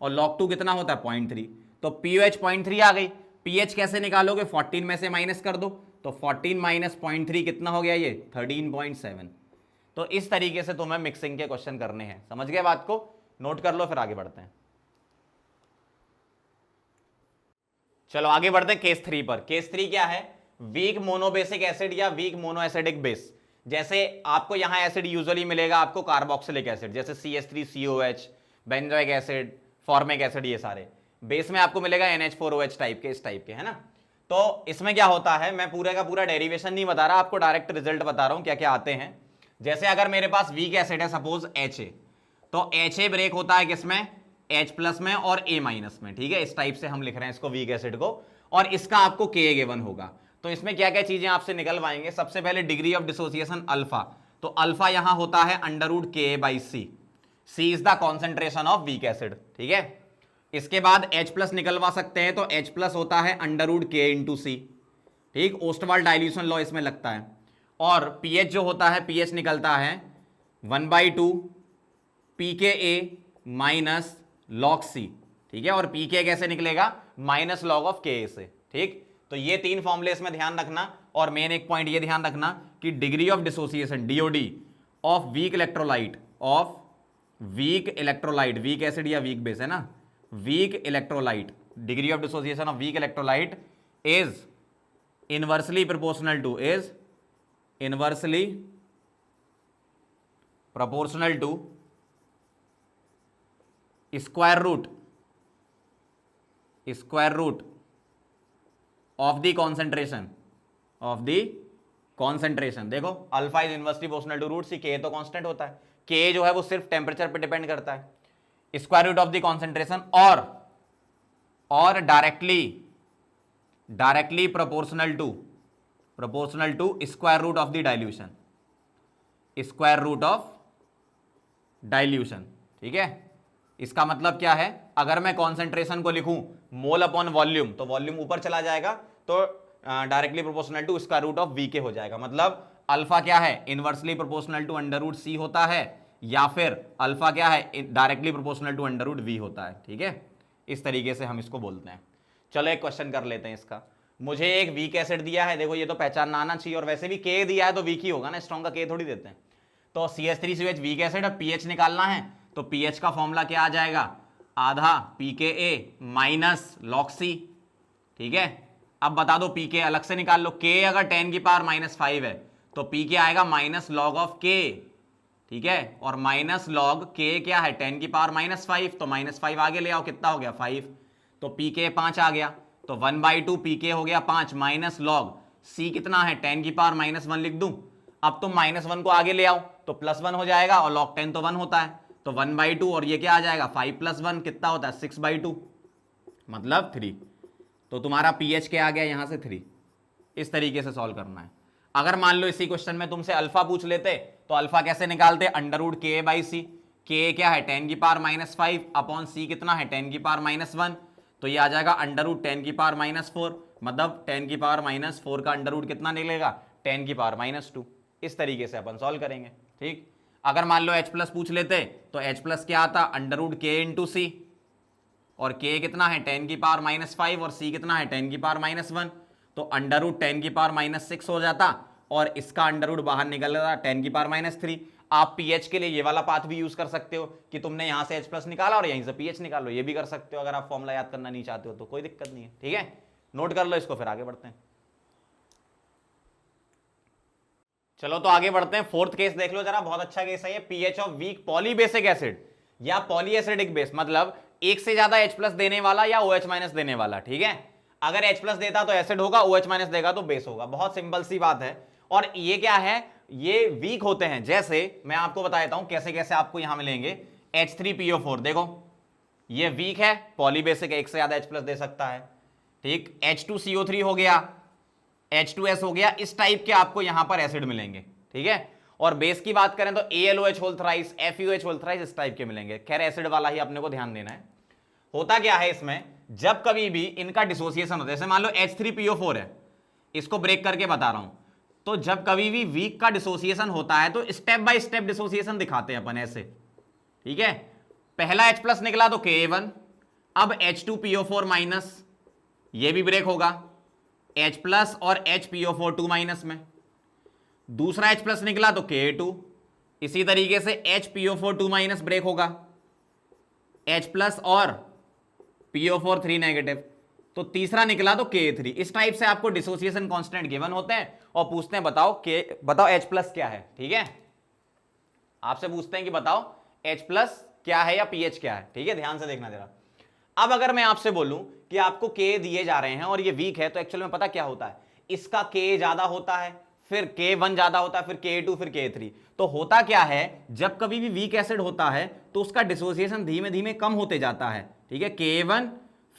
और log 2 कितना होता है 0.3, तो POH 0.3 आ गई। pH कैसे निकालोगे, 14 में से माइनस कर दो, तो 14 माइनस 0.3 कितना हो गया ये 13.7। तो इस तरीके से तुम्हें मिक्सिंग के क्वेश्चन करने हैं, समझ गए बात को, नोट कर लो, फिर आगे बढ़ते हैं। चलो आगे बढ़ते हैं केस 3 पर। केस 3 क्या है, वीक मोनोबेसिक एसिड या वीक मोनोएसिडिक बेस। जैसे आपको यहां एसिड यूजुअली मिलेगा आपको कार्बोक्सिलिक एसिड, जैसे CH3COH, benzoic acid, formic acid, ये सारे बेस में आपको मिलेगा NH4OH टाइप के, इस टाइप के, है ना। तो इसमें क्या होता है, मैं पूरा का पूरा डेरिवेशन नहीं बता रहा, आपको डायरेक्ट रिजल्ट बता रहा हूं क्या क्या आते हैं। जैसे अगर मेरे पास वीक एसिड है सपोज HA, तो HA ब्रेक होता है किसमें, H प्लस में और A माइनस में, ठीक है, इस टाइप से हम लिख रहे हैं इसको वीक एसिड को, और इसका आपको Ka गिवन होगा। तो इसमें क्या क्या चीजें आपसे निकलवाएंगे, सबसे पहले डिग्री ऑफ डिसोसिएशन अल्फा, तो अल्फा यहां होता है √Ka/C, C is the concentration of weak acid, ठीक है। इसके बाद H प्लस निकलवा सकते हैं, तो H प्लस होता है √K/C, ठीक, ओस्टवाल डाइल्यूशन लॉ इसमें लगता है। और pH जो होता है, pH निकलता है 1/2 pKa माइनस log C, ठीक है, और pK कैसे निकलेगा माइनस log ऑफ Ka से, ठीक। तो ये 3 फॉर्मूले इसमें ध्यान रखना, और मेन एक पॉइंट ये ध्यान रखना कि degree of dissociation DOD of weak electrolyte, weak acid या वीक बेस है ना, weak electrolyte, degree of dissociation of weak electrolyte is inversely proportional to square root of the concentration. देखो alpha is inversely proportional to root C, के तो constant होता है, के जो है वो सिर्फ टेम्परेचर पे डिपेंड करता है, square root of the concentration, और directly proportional to square root of the dilution, ठीक है। इसका मतलब क्या है, अगर मैं कॉन्सेंट्रेशन को लिखूं मोल अपॉन वॉल्यूम, तो वॉल्यूम ऊपर चला जाएगा, तो directly proportional to square root of V के हो जाएगा। मतलब अल्फा क्या है, इनवर्सली प्रोपोर्शनल टू √C होता है, या फिर अल्फा क्या है, डायरेक्टली प्रोपोर्शनल टू √V होता है, ठीक है। इस तरीके से हम इसको बोलते हैं। चलो एक क्वेश्चन कर लेते हैं इसका। मुझे एक वीक एसिड दिया है, देखो ये तो पहचानना आना चाहिए, और वैसे भी के दिया है तो वीक ही होगा ना, स्ट्रॉन्ग का के थोड़ी देते हैं। तो CH3COH वीक एसिड, और pH निकालना है, तो pH का फॉर्मूला क्या आ जाएगा, आधा pKa माइनस log C, ठीक है। अब बता दो pK अलग से निकाल लो, K अगर 10⁻⁵ है तो pK आएगा माइनस log ऑफ K, ठीक है, और माइनस log K क्या है 10⁻⁵, तो -5 आगे ले आओ, कितना हो गया 5, तो pK 5 आ गया, तो 1/2 pK हो गया 5 माइनस log C कितना है 10⁻⁻1 लिख दूं। अब तुम -1 को आगे ले आओ तो +1 हो जाएगा, और log 10 तो 1 होता है, तो 1/2, और ये क्या आ जाएगा 5 + 1 कितना होता है 6/2, मतलब 3। तो तुम्हारा pH क्या आ गया यहां से 3। इस तरीके से सॉल्व करना है। अगर मान लो इसी क्वेश्चन में तुमसे अल्फा पूछ लेते तो अल्फा कैसे निकालते, √Ka/C, K क्या है 10⁻⁵ अपॉन C कितना है 10⁻⁻1, तो ये आ जाएगा √10⁻⁴, मतलब 10⁻⁴ का अंडर कितना निकलेगा 10⁻²। इस तरीके से अपन सॉल्व करेंगे, ठीक। अगर मान लो H प्लस पूछ लेते तो H प्लस क्या आता √K/C, और K कितना है 10⁻⁵, और C कितना है 10⁻⁻1, तो √10⁻⁻6 हो जाता, और इसका अंडर बाहर निकल रहा 10⁻⁻3। आप pH के लिए ये वाला पाथ भी यूज कर सकते हो कि तुमने यहां से H प्लस निकाला और यहीं से pH निकालो, ये भी कर सकते हो। अगर आप फॉर्मूला याद करना नहीं चाहते हो तो कोई दिक्कत नहीं है, ठीक है, नोट कर लो इसको, फिर आगे बढ़ते हैं। चलो तो आगे बढ़ते हैं, फोर्थ केस देख लो जरा, बहुत अच्छा केस है ये, pH of weak polybasic acid या पॉलीएसिडिक बेस, मतलब एक से ज्यादा H प्लस देने वाला या OH माइनस देने वाला, ठीक है। अगर H प्लस देता तो एसिड होगा, OH माइनस देगा तो बेस होगा, बहुत सिंपल सी बात है। और ये क्या है, ये वीक होते हैं, जैसे मैं आपको बता देता हूं कैसे कैसे आपको यहां मिलेंगे। H3PO4 देखो, ये वीक है, पॉलीबेसिक, एक से ज्यादा H प्लस दे सकता है, ठीक। H2CO3 हो गया, H2S हो गया, इस टाइप के आपको यहां पर एसिड मिलेंगे, ठीक है। और बेस की बात करें तो ALOH whole thrice, FeOH whole thrice, इस टाइप के मिलेंगे। खैर एसिड वाला ही अपने को ध्यान देना है। होता क्या है इसमें, जब कभी भी इनका डिसोसिएशन होता है, जैसे मान लो H3PO4 है, इसको ब्रेक करके बता रहा हूं, तो जब कभी भी वीक का डिसोसिएशन होता है तो स्टेप बाय स्टेप डिसोसिएशन दिखाते हैं अपन ऐसे, ठीक है। पहला H प्लस निकला तो Ka1, अब H2PO4 माइनस, ये भी ब्रेक होगा, H प्लस और HPO4 2 माइनस में। दूसरा H प्लस निकला तो Ka2, इसी तरीके से HPO4 2 माइनस ब्रेक होगा, H प्लस और PO4 3 नेगेटिव। तो तीसरा निकला तो Ka3। इस टाइप से आपको डिसोसिएशन कांस्टेंट गिवन होते हैं और पूछते हैं बताओ H प्लस क्या है, ठीक है। आपसे पूछते हैं कि बताओ H प्लस क्या है या पीएच क्या है, ठीक है, ध्यान से देखना जरा। अब अगर मैं आपसे बोलूं कि आपको K दिए जा रहे हैं और ये वीक है, तो एक्चुअली में पता क्या होता है, इसका K ज्यादा होता है, फिर K1 ज्यादा होता है, फिर K2, फिर K3। तो होता क्या है, जब कभी भी वीक एसिड होता है तो उसका डिसोसिएशन धीमे धीमे कम होते जाता है, ठीक है। K1,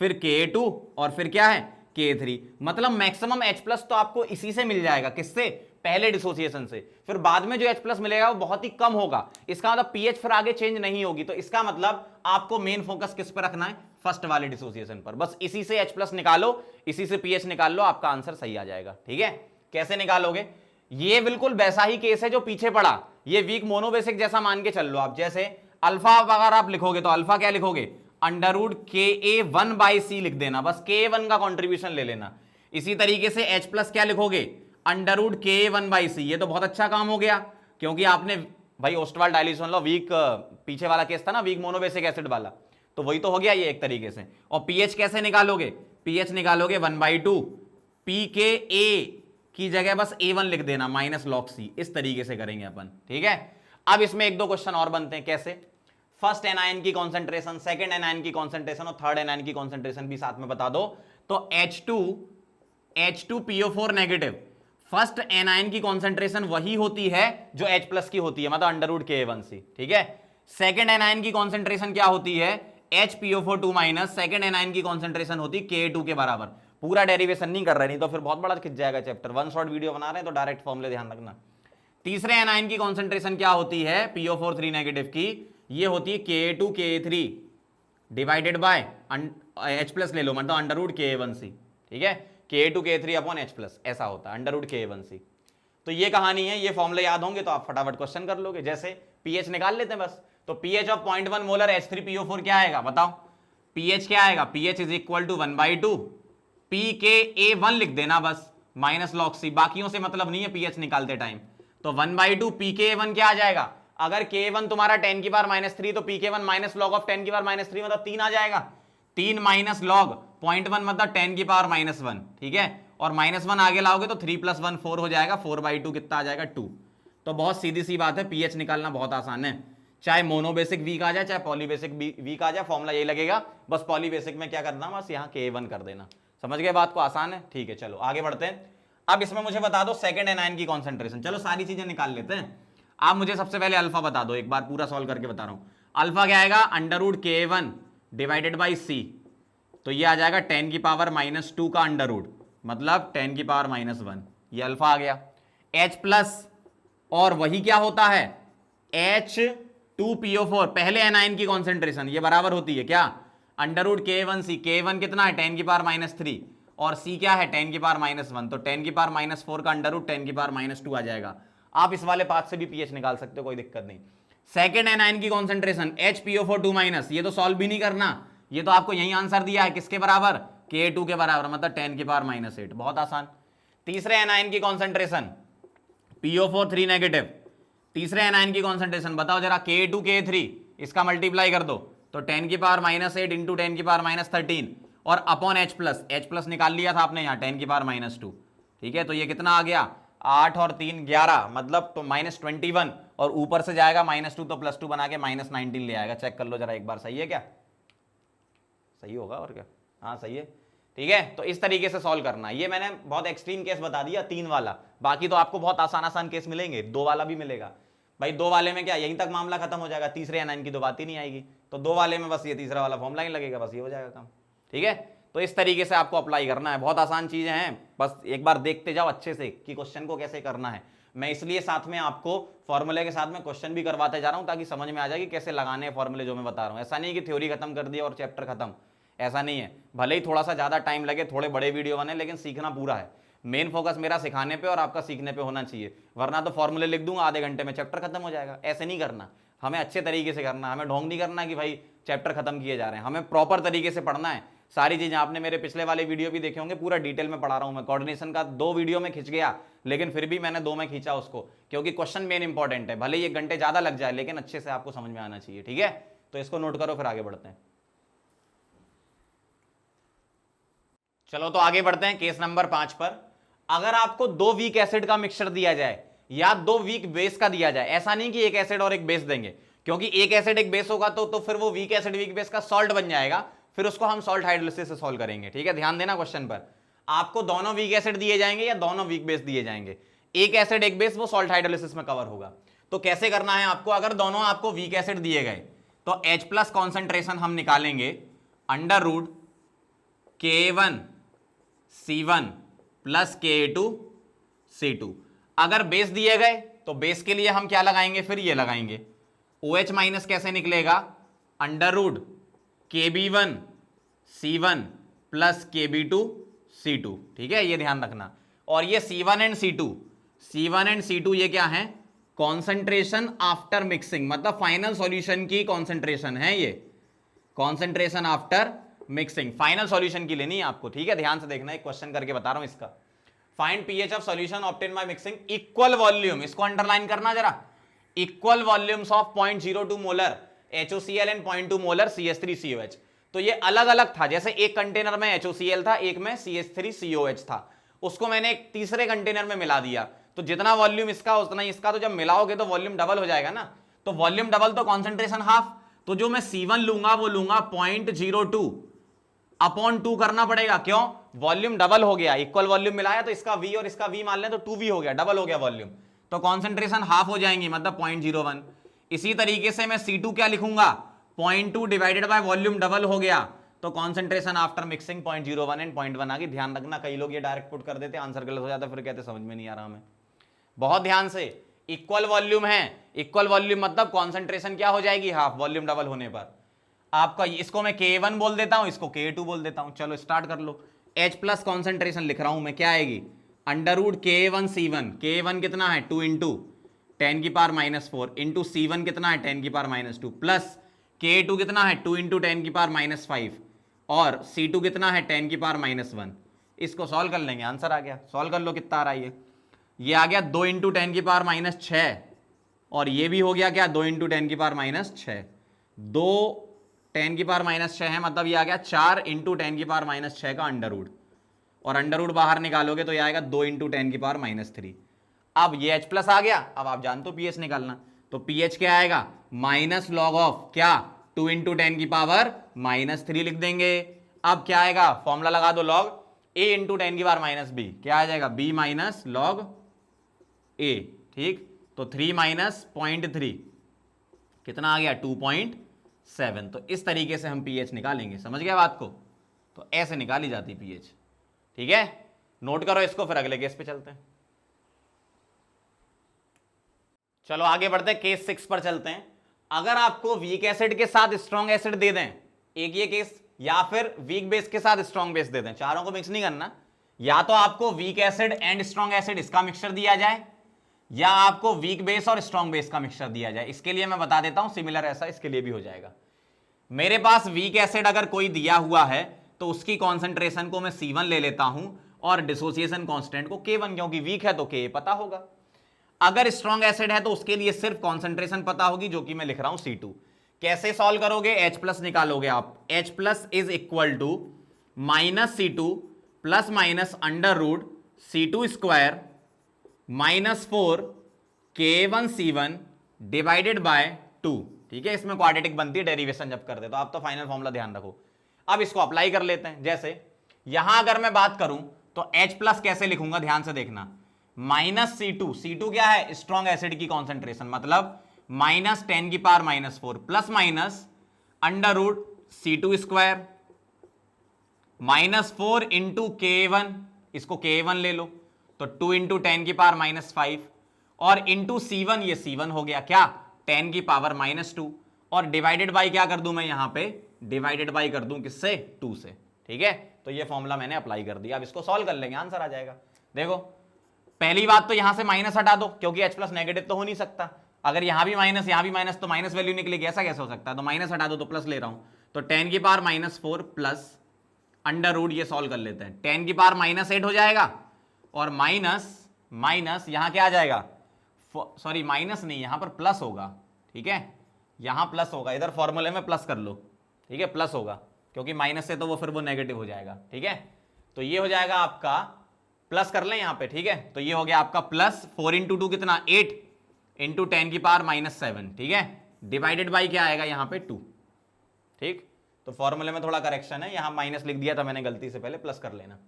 फिर K2 और फिर क्या है K3। मतलब मैक्सिमम H प्लस तो आपको इसी से मिल जाएगा, किससे, पहले डिसोसिएशन से। फिर बाद में जो H प्लस मिलेगा वो बहुत ही कम होगा, इसका मतलब पीएच फिर आगे चेंज नहीं होगी। तो इसका मतलब आपको मेन फोकस किस पर रखना है, फर्स्ट वाले डिसोसिएशन पर। बस इसी से H प्लस निकालो, इसी से पीएच निकाल लो, आपका आंसर सही आ जाएगा, ठीक है। कैसे निकालोगे, ये बिल्कुल वैसा ही केस है जो पीछे पड़ा, ये वीक मोनोबेसिक जैसा मान के चल लो आप। जैसे अल्फा अगर आप लिखोगे तो अल्फा क्या लिखोगे, अंडर Ka1/C लिख देना, बस Ka1 का कॉन्ट्रीब्यूशन ले लेना। इसी तरीके से H प्लस क्या लिखोगे, अंडर Ka1/C। ये तो बहुत अच्छा काम हो गया, क्योंकि आपने भाई ओस्टवाल डायल्यूशन लो, वीक पीछे वाला केस था ना, वीक मोनोबेसिक एसिड वाला, तो वही तो हो गया ये एक तरीके से। और पीएच कैसे निकालोगे, पीएच निकालोगे 1/2, pKa की जगह बस A1 लिख देना माइनस log C, इस तरीके से करेंगे अपन, ठीक है। अब इसमें एक दो क्वेश्चन और बनते हैं, कैसे, फर्स्ट एनायन की कॉन्सेंट्रेशन, सेकंड एनायन की कॉन्सेंट्रेशन और थर्ड एनायन की कॉन्सेंट्रेशन भी साथ में बता दो। तो H2PO4 नेगेटिव, फर्स्ट एनायन की कॉन्सेंट्रेशन वही होती है जो H प्लस की होती है, मतलब अंडर Ka1C, ठीक है। सेकंड एनायन की कॉन्सेंट्रेशन क्या होती है, HPO4 2 माइनस, सेकंड एनायन की कॉन्सेंट्रेशन होती है Ka2 के बराबर। पूरा डेरिवेशन नहीं कर रहे, नहीं तो फिर बहुत बड़ा खिंच जाएगा चैप्टर, वन शॉट वीडियो बना रहे हैं तो डायरेक्ट फॉर्मूले ध्यान रखना। तीसरे एनायन की कॉन्सेंट्रेशन क्या होती है PO4 3 नेगेटिव की, ये होती है Ka2 Ka3 divided by H plus ले लो, मतलब अंडर Ka1C, ठीक है। Ka2 Ka3 upon H plus, ऐसा होता है अंडर Ka1C। तो ये कहानी है, ये फॉर्मूले याद होंगे तो आप फटाफट क्वेश्चन कर लोगे। जैसे पीएच निकाल लेते हैं बस, तो पीएच ऑफ 0.1 मोलर H3PO4 क्या आएगा बताओ, पीएच क्या आएगा, pH is equal to 1/2 pKa1 लिख देना बस माइनस log C, बाकियों से मतलब नहीं है पीएच निकालते टाइम। तो 1/2 pKa1 क्या आ जाएगा, अगर K1 तुम्हारा 10 की पावर -3 तो pK1 माइनस लॉग ऑफ 10 की पावर -3 मतलब 3 आ जाएगा, 3 माइनस लॉग 0.1 मतलब 10 की पावर -1, ठीक है। और -1 आगे लाओगे तो 3 + 1 4 हो जाएगा, 4/2 कितना आ जाएगा 2। तो बहुत सीधी सी बात है, पीएच निकालना बहुत आसान है, चाहे मोनोबेसिक वीक आ जाए चाहे पॉलीबेसिक वीक आ जाए, फॉर्मूला यही लगेगा, बस पॉलीबेसिक में क्या करना, बस यहाँ Ka1 कर देना। समझ गए बात को, आसान है, ठीक है। चलो आगे बढ़ते हैं। अब इसमें मुझे बता दो सेकंड एनायन की कॉन्सेंट्रेशन, चलो सारी चीजें निकाल लेते हैं। आप मुझे सबसे पहले अल्फा बता दो, एक बार पूरा सॉल्व करके बता रहा हूं। अल्फा क्या आएगा, under root Ka1 divided by C, तो ये आ जाएगा 10 की पावर -2 का अंडर रूट, मतलब 10 की पावर -1, ये अल्फा आ गया। H प्लस, और वही क्या होता है H2PO4 पहले एनायन की कॉन्सेंट्रेशन, ये बराबर होती है क्या, अंडर रूट K1C, K1 कितना है 10 की पावर -3 और C क्या है 10 की पावर -1, तो 10 की पावर -4 का अंडर रूट 10 की पावर -2 आ जाएगा। आप इस वाले पाथ से भी पीएच निकाल सकते हो, कोई दिक्कत नहीं। सेकंड एनायन की कॉन्सेंट्रेशन HPO4 2 माइनस, ये तो सॉल्व भी नहीं करना, ये तो आपको यही आंसर दिया है, किसके बराबर, K2 के बराबर, मतलब 10 की पावर -8, बहुत आसान। तीसरे एनायन की कॉन्सेंट्रेशन PO4 3 नेगेटिव, तीसरे एनायन की कॉन्सेंट्रेशन बताओ जरा, K2 K3, इसका मल्टीप्लाई कर दो तो 10 की पावर -8 इंटू 10 की पावर -13 और अपॉन H प्लस निकाल लिया था आपने यहाँ 10 की पावर -2, ठीक है। तो ये कितना आ गया 8 और 3 11, मतलब तो -21, और ऊपर से जाएगा -2 तो +2 बना के -19 ले आएगा। चेक कर लो जरा एक बार, सही है क्या? सही होगा और क्या, हाँ सही है। ठीक है, तो इस तरीके से सॉल्व करना। ये मैंने बहुत एक्सट्रीम केस बता दिया 3 वाला, बाकी तो आपको बहुत आसान आसान केस मिलेंगे। 2 वाला भी मिलेगा भाई, 2 वाले में क्या यहीं तक मामला खत्म हो जाएगा, तीसरे n की तो बात ही नहीं आएगी। तो 2 वाले में बस ये तीसरा वाला फॉर्मूला ही लगेगा, बस ये हो जाएगा काम। ठीक है, तो इस तरीके से आपको अप्लाई करना है। बहुत आसान चीजें हैं, बस एक बार देखते जाओ अच्छे से कि क्वेश्चन को कैसे करना है। मैं इसलिए साथ में आपको फॉर्मूले के साथ में क्वेश्चन भी करवाते जा रहा हूं, ताकि समझ में आ जाए कि कैसे लगाने हैं फॉर्मूले जो मैं बता रहा हूं। ऐसा नहीं कि थ्योरी खत्म कर दिया और चैप्टर खत्म, ऐसा नहीं है। भले ही थोड़ा सा ज्यादा टाइम लगे, थोड़े बड़े वीडियो बने, लेकिन सीखना पूरा है। मेन फोकस मेरा सिखाने पे और आपका सीखने पे होना चाहिए, वरना तो फॉर्मूले लिख दूंगा आधे घंटे में चैप्टर खत्म हो जाएगा। ऐसे नहीं करना, हमें अच्छे तरीके से करना, हमें ढोंग नहीं करना कि भाई चैप्टर खत्म किए जा रहे हैं। हमें प्रॉपर तरीके से पढ़ना है। सारी चीजें आपने मेरे पिछले वाले वीडियो भी देखे होंगे, पूरा डिटेल में पढ़ा रहा हूं मैं। कोऑर्डिनेशन का 2 वीडियो में खिंच गया, लेकिन फिर भी मैंने 2 में खींचा उसको, क्योंकि क्वेश्चन मेन इंपॉर्टेंट है। भले ही 1 घंटे ज्यादा लग जाए, लेकिन अच्छे से आपको समझ में आना चाहिए। ठीक है, तो इसको नोट करो, फिर आगे बढ़ते हैं। चलो तो आगे बढ़ते हैं केस नंबर 5 पर। अगर आपको 2 वीक एसिड का मिक्सचर दिया जाए या 2 वीक बेस का दिया जाए, ऐसा नहीं कि एक एसिड और एक बेस देंगे, क्योंकि एक एसिड एक बेस होगा तो फिर वो वीक एसिड वीक बेस का सॉल्ट बन जाएगा, फिर उसको हम सॉल्ट हाइड्रोलिसिस से सॉल्व करेंगे। ठीक है, ध्यान देना क्वेश्चन पर। आपको दोनों वीक एसिड दिए जाएंगे या दोनों वीक बेस दिए जाएंगे, एक एसिड एक बेस, वो सॉल्ट हाइड्रोलिसिस में कवर होगा। तो कैसे करना है आपको, अगर दोनों आपको वीक एसिड दिए गए तो H+ कॉन्सेंट्रेशन हम निकालेंगे √ K1C1 + Ka2C2। अगर बेस दिए गए तो बेस के लिए हम क्या लगाएंगे, फिर ये लगाएंगे OH- कैसे निकलेगा, √ Kb1C1 + Kb2C2। ठीक है, ये ध्यान रखना। और ये C1 एंड C2 ये क्या है, कॉन्सेंट्रेशन आफ्टर मिक्सिंग, मतलब फाइनल सॉल्यूशन की कॉन्सेंट्रेशन है। ये concentration after mixing final solution की लेनी है आपको। ठीक है, ध्यान से देखना, एक क्वेश्चन करके बता रहा हूं इसका। Find pH of solution obtain by mixing equal volume, इसको अंडरलाइन करना जरा, equal volumes of 0.02 molar HOCl and 0.2 molar CH3COH। तो ये अलग अलग था, जैसे एक कंटेनर में HOCl था, एक में CH3COH था, उसको मैंने एक तीसरे कंटेनर में मिला दिया, तो जितना वॉल्यूम इसका उतना ही इसका, तो जब मिलाओगे तो वॉल्यूम डबल हो जाएगा ना। तो वॉल्यूम डबल तो कॉन्सेंट्रेशन हाफ, तो जो मैं C1 लूंगा वो लूंगा 0.02/2 करना पड़ेगा। क्यों, वॉल्यूम डबल हो गया, इक्वल वॉल्यूम मिलाया तो इसका V और इसका V मान लें तो 2V हो गया, डबल हो गया वॉल्यूम, तो कॉन्सेंट्रेशन हाफ हो जाएंगी, मतलब 0.01। इसी तरीके से मैं C2 क्या लिखूंगा, 0.2 डिवाइडेड बाय वॉल्यूम डबल हो गया, तो कॉन्सेंट्रेशन आफ्टर मिक्सिंग 0.01 एंड 0.1 आ गई। ध्यान रखना, कई लोग ये डायरेक्ट पुट कर देते, आंसर गलत हो जाता, फिर कहते समझ में नहीं आ रहा हमें। बहुत ध्यान से, इक्वल वॉल्यूम है, इक्वल वॉल्यूम मतलब कॉन्सेंट्रेशन क्या हो जाएगी, हाफ, वॉल्यूम डबल होने पर। आपका इसको मैं K1 बोल देता हूं, इसको K2 बोल देता हूं। चलो स्टार्ट कर लो। H+ कॉन्सेंट्रेशन लिख रहा हूं मैं, क्या आएगी, √ K1C1, K1 कितना है 2 × 10⁻⁻4 इंटू C1 कितना है 10⁻2 प्लस K2 कितना है 2 × 10⁻5 और C2 कितना है 10⁻1। इसको सॉल्व कर लेंगे, आंसर आ गया। सॉल्व कर लो, कितना आ रहा है ये आ गया 2 × 10⁻6 और ये भी हो गया क्या 2 × 10⁻6, 2 10⁻6 है, मतलब ये आ गया 4 × 10⁻6 का √ और √ बाहर निकालोगे तो ये आएगा 2 × 10⁻3। अब ये H+ आ गया। अब आप जानते हो pH निकालना, तो pH क्या आएगा, -log ऑफ क्या 2 × 10⁻³ लिख देंगे। अब क्या आएगा, फॉर्मूला लगा दो, log A × 10⁻⁻b, क्या आ जाएगा b - log A। ठीक, तो 3 - 0.3 कितना आ गया 2.7। तो इस तरीके से हम pH निकालेंगे, समझ गया बात को। तो ऐसे निकाली जाती pH। ठीक है, नोट करो इसको, फिर अगले केस पे चलते हैं। चलो आगे बढ़ते हैं, केस 6 पर चलते हैं। अगर आपको वीक एसिड के साथ स्ट्रॉन्ग एसिड दे दें, एक ये केस, या फिर वीक बेस के साथ स्ट्रॉन्ग बेस दे दें, चारों को मिक्स नहीं करना, या तो आपको weak acid and strong acid इसका मिक्सचर दिया जाए, या आपको वीक बेस और स्ट्रॉन्ग बेस का मिक्सचर दिया जाए। इसके लिए मैं बता देता हूं, सिमिलर ऐसा इसके लिए भी हो जाएगा। मेरे पास वीक एसिड अगर कोई दिया हुआ है तो उसकी कॉन्सेंट्रेशन को मैं C1 ले लेता हूं और डिसोसिएशन कांस्टेंट को K1, क्योंकि वीक है तो K पता होगा। अगर स्ट्रॉन्ग एसिड है तो उसके लिए सिर्फ कॉन्सेंट्रेशन पता होगी, जो कि मैं लिख रहा हूं C2। कैसे सॉल्व करोगे, H+ निकालोगे आप, H+ is equal to -C2 ± √C2² -4 K1C1 divided by 2, ठीक है। इसमें क्वाड्रेटिक बनती है डेरिवेशन जब करते, तो आप तो फाइनल फॉर्मूला ध्यान रखो। अब इसको अप्लाई कर लेते हैं। जैसे यहां अगर मैं बात करूं तो H प्लस कैसे लिखूंगा, ध्यान से देखना, -C2, C2 क्या है, स्ट्रॉन्ग एसिड की कॉन्सेंट्रेशन, मतलब -10⁻⁻4 plus minus √C2², -4 into K1, इसको K1 ले लो तो 2 इंटू 10⁻⁻5 और इंटू C1, ये C1 हो गया क्या, 10⁻⁻2, और डिवाइडेड बाई क्या कर दूं मैं यहां पे, डिवाइडेड बाई कर दूं किससे, 2 से, ठीक है। तो ये फॉर्मूला मैंने अप्लाई कर दिया। अब इसको सॉल्व कर लेंगे, आंसर आ जाएगा। देखो पहली बात तो यहां से माइनस हटा दो, क्योंकि H प्लस नेगेटिव तो हो नहीं सकता, अगर यहां भी माइनस यहां भी माइनस तो माइनस वैल्यू निकलेगी, ऐसा कैसे हो सकता है, तो माइनस हटा दो तो प्लस ले रहा हूं, तो 10⁻⁻4 प्लस √ ये सॉल्व कर लेते हैं, 10⁻⁻8 हो जाएगा, और माइनस यहां क्या आ जाएगा, सॉरी माइनस नहीं, यहां पर प्लस होगा, ठीक है, यहां प्लस होगा, इधर फॉर्मूले में प्लस कर लो, ठीक है, प्लस होगा, क्योंकि माइनस से तो वो फिर वो नेगेटिव हो जाएगा, ठीक है। तो ये हो जाएगा आपका, प्लस कर लें यहां पे, ठीक है, तो ये हो गया आपका प्लस 4 इंटू 2 कितना, 8 इंटू 10⁻⁻7, ठीक है, डिवाइडेड बाई क्या आएगा यहां पे 2, ठीक। तो फॉर्मूले में थोड़ा करेक्शन है, यहां माइनस लिख दिया था मैंने गलती से, पहले प्लस कर लेना।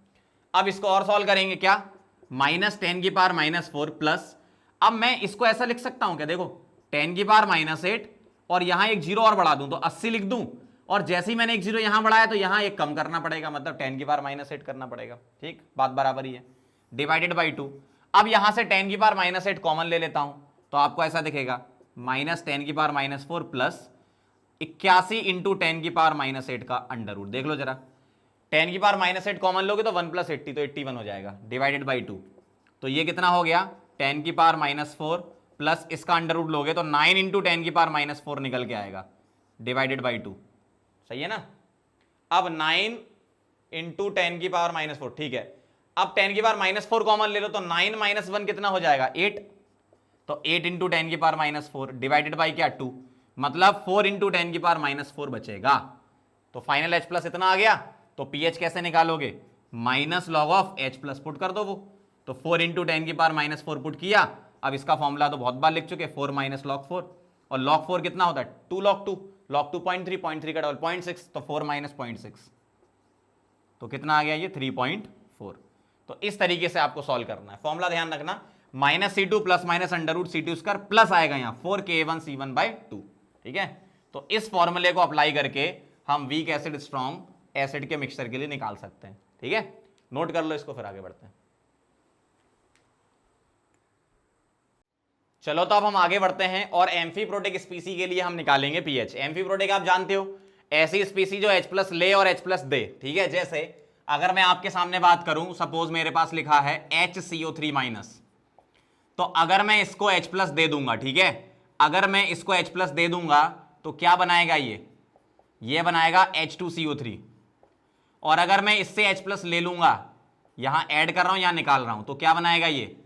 अब इसको और सॉल्व करेंगे, क्या, -10⁻⁻4 प्लस, अब मैं इसको ऐसा लिख सकता हूं क्या, देखो 10⁻�8 और यहां एक जीरो और बढ़ा दूं तो 80 लिख दूं, और जैसे ही मैंने एक जीरो यहां बढ़ाया तो यहां एक कम करना पड़ेगा, मतलब 10⁻⁻8 करना पड़ेगा, ठीक, बात बराबर ही है, डिवाइडेड बाई 2। अब यहां से 10⁻⁻8 कॉमन ले लेता हूं तो आपको ऐसा दिखेगा, -10⁻⁻4 प्लस 81 इंटू 10⁻⁻8 का अंडर रूट, देख लो जरा, 10⁻⁻8 कॉमन लोगे तो 1 + 80 तो 81 हो जाएगा, डिवाइडेड बाई 2, तो ये कितना हो गया, 10⁻⁻4 प्लस इसका अंडर रूट लोगे तो 9 इंटू 10⁻⁻4 निकल के आएगा, डिवाइडेड बाई 2, सही है ना। अब 9 इंटू 10⁻⁻4, ठीक है, अब 10⁻⁻4 कॉमन ले लो तो 9 - 1 कितना हो जाएगा, 8, तो 8 इंटू 10⁻⁻4 डिवाइडेड बाई क्या, 2, मतलब 4 इंटू 10⁻⁻4 बचेगा। तो फाइनल H प्लस इतना आ गया, तो पीएच कैसे निकालोगे, -log(H+) पुट कर दो वो, तो 4 इंटू 10⁻⁻4 पुट किया। अब इसका फॉर्मूला तो बहुत बार लिख चुके, 4 - log4, और log4 कितना होता है, 2 log 2, log 2 0.3, 0.3 का डबल 0.6, तो 4 - 0.6, तो कितना आ गया ये 3.4। तो इस तरीके से आपको सॉल्व करना है, फॉर्मूला ध्यान रखना, -C2 plus minus √C2² plus आएगा यहाँ 4 K1C1/2, ठीक है। तो इस फॉर्मूले को अप्लाई करके हम वीक एसिड स्ट्रॉन्ग एसिड के मिक्सचर के लिए निकाल सकते हैं, ठीक है, नोट कर लो इसको, फिर आगे बढ़ते हैं। चलो तो अब हम आगे बढ़ते हैं और एम्फीप्रोटिक स्पीसी के लिए हम निकालेंगे पीएच। एम्फीप्रोटिक आप जानते हो, ऐसी स्पीसी जो H+ ले और H+ दे, ठीक है। जैसे अगर मैं आपके सामने बात करूं, सपोज मेरे पास लिखा है HCO3-, तो अगर मैं इसको H+ दे दूंगा, ठीक है, अगर मैं इसको H+ दे दूंगा तो क्या बनाएगा ये बनाएगा H2CO3, और अगर मैं इससे H+ ले लूंगा, यहां ऐड कर रहा हूं यहां निकाल रहा हूं, तो क्या बनाएगा ये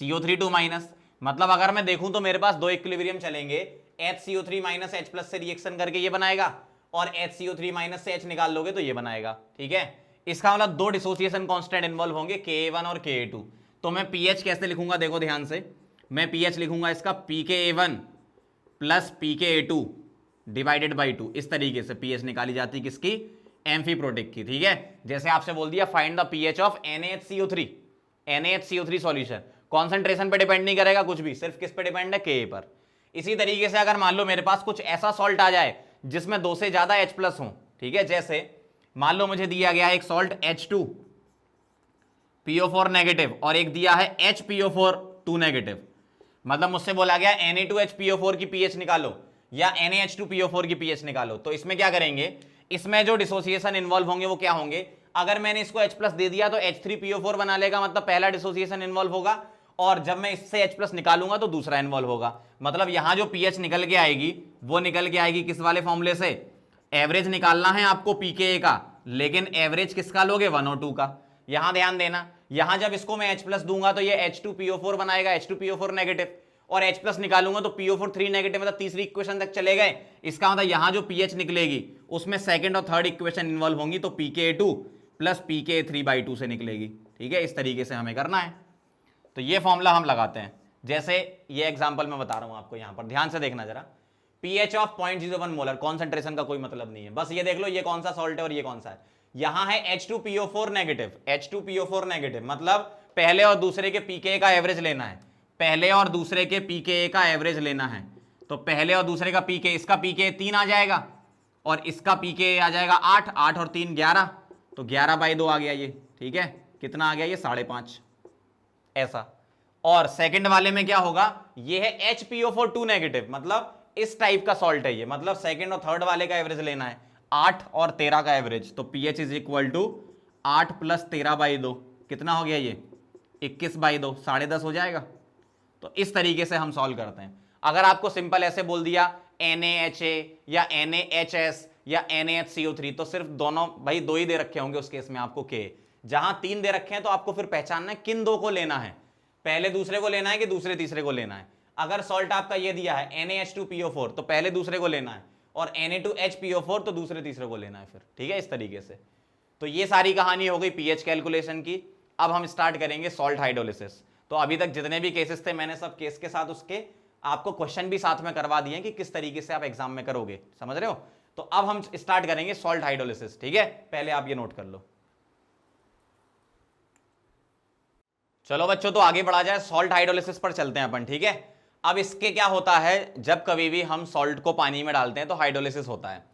CO3⁻, मतलब अगर मैं देखूं तो मेरे पास दो इक्विलिब्रियम चलेंगे, HCO3- H+ से रिएक्शन करके ये बनाएगा, और HCO3- से H निकाल लोगे तो ये बनाएगा, ठीक है। इसका मतलब दो डिसोसिएशन कांस्टेंट इन्वॉल्व होंगे, Ka1 और Ka2। तो मैं pH कैसे लिखूंगा, देखो ध्यान से, मैं pH लिखूंगा इसका pKa1 plus pKa2 divided by 2, इस तरीके से pH निकाली जाती है किसकी, एम्फीप्रोटिक की, ठीक है। जैसे आपसे बोल दिया find the pH of NaHCO3, NaHCO3 solution, concentration पे डिपेंड नहीं करेगा कुछ भी, सिर्फ किस पे डिपेंड है, Ka पर। इसी तरीके से अगर मान लो मेरे पास कुछ ऐसा सॉल्ट आ जाए जिसमें 2 से ज्यादा H+ हो, ठीक है, जैसे मान लो मुझे दिया गया है एक सॉल्ट H2PO4 नेगेटिव और एक दिया है HPO4 नेगेटिव, मतलब मुझसे बोला गया Na2HPO4 की pH निकालो या NaH2PO4 की pH निकालो, तो इसमें क्या करेंगे, इसमें जो डिसोसिएशन इन्वॉल्व होंगे वो क्या होंगे, अगर मैंने इसको H+ दे दिया तो H3PO4 बना लेगा, मतलब पहला डिसोसिएशन इन्वॉल्व होगा, और जब मैं इससे H+ निकालूंगा तो दूसरा इन्वॉल्व होगा, मतलब यहां जो pH निकल के आएगी वो निकल के आएगी किस वाले फॉर्मूले से, एवरेज निकालना है आपको pKa का, लेकिन एवरेज किसका लोगे, 1 और 2 का। यहां ध्यान देना, यहां जब इसको मैं H+ दूंगा तो ये H2PO4 बनाएगा, H2PO4 नेगेटिव, और H+ निकालूंगा तो PO4 3 नेगेटिव, मतलब तीसरी इक्वेशन तक चले गए। इसका मतलब यहां जो pH निकलेगी उसमें सेकंड और थर्ड इक्वेशन इन्वॉल्व होंगी, तो pKa2 प्लस pKa3/2 से निकलेगी, ठीक है। इस तरीके से हमें करना है। तो ये फॉर्मूला हम लगाते हैं, जैसे ये एग्जांपल मैं बता रहा हूं आपको, यहां पर ध्यान से देखना जरा। pH ऑफ 0.01 मोलर, कॉन्सेंट्रेशन का कोई मतलब नहीं है, बस ये देख लो ये कौन सा सॉल्ट है और ये कौन सा है। यहां है H2PO4 नेगेटिव, H2PO4 नेगेटिव मतलब पहले और दूसरे के pKa का एवरेज लेना है, पहले और दूसरे के pKa का एवरेज लेना है। तो पहले और दूसरे का pKa, इसका pKa 3 आ जाएगा और इसका pKa आ जाएगा 8, 8 और 3 11, तो 11/2 आ गया ये, ठीक है। कितना आ गया ये 5.5 ऐसा। और सेकंड वाले में क्या होगा, ये है HPO4 2 नेगेटिव मतलब इस टाइप का सॉल्ट है ये, मतलब सेकंड और थर्ड वाले का एवरेज लेना है, 8 और 13 का एवरेज। तो pH is equal to 8 plus 13/2, कितना हो गया ये 21/2, 10.5 हो जाएगा। तो इस तरीके से हम सॉल्व करते हैं। अगर आपको सिंपल ऐसे बोल दिया NaHA या NaHS या NaHCO3, तो सिर्फ दोनों भाई दो ही दे रखे होंगे उस केस में आपको K। जहां 3 दे रखे हैं तो आपको फिर पहचानना है किन दो को लेना है, पहले दूसरे को लेना है कि दूसरे तीसरे को लेना है। अगर सॉल्ट आपका ये दिया है NaH2PO4 तो पहले दूसरे को लेना है, और Na2HPO4 तो दूसरे तीसरे को लेना है फिर, ठीक है, इस तरीके से। तो ये सारी कहानी हो गई pH कैलकुलेशन की। अब हम स्टार्ट करेंगे सॉल्ट हाइड्रोलिसिस। तो अभी तक जितने भी केसेस थे मैंने सब केस के साथ उसके आपको क्वेश्चन भी साथ में करवा दिए कि किस तरीके से आप एग्जाम में करोगे, समझ रहे हो। तो अब हम स्टार्ट करेंगे सॉल्ट हाइड्रोलिसिस, ठीक है। पहले आप ये नोट कर लो। चलो बच्चों, तो आगे बढ़ा जाए, सॉल्ट हाइड्रोलिसिस पर चलते हैं अपन, ठीक है। अब इसके क्या होता है, जब कभी भी हम सॉल्ट को पानी में डालते हैं तो हाइड्रोलिसिस होता है।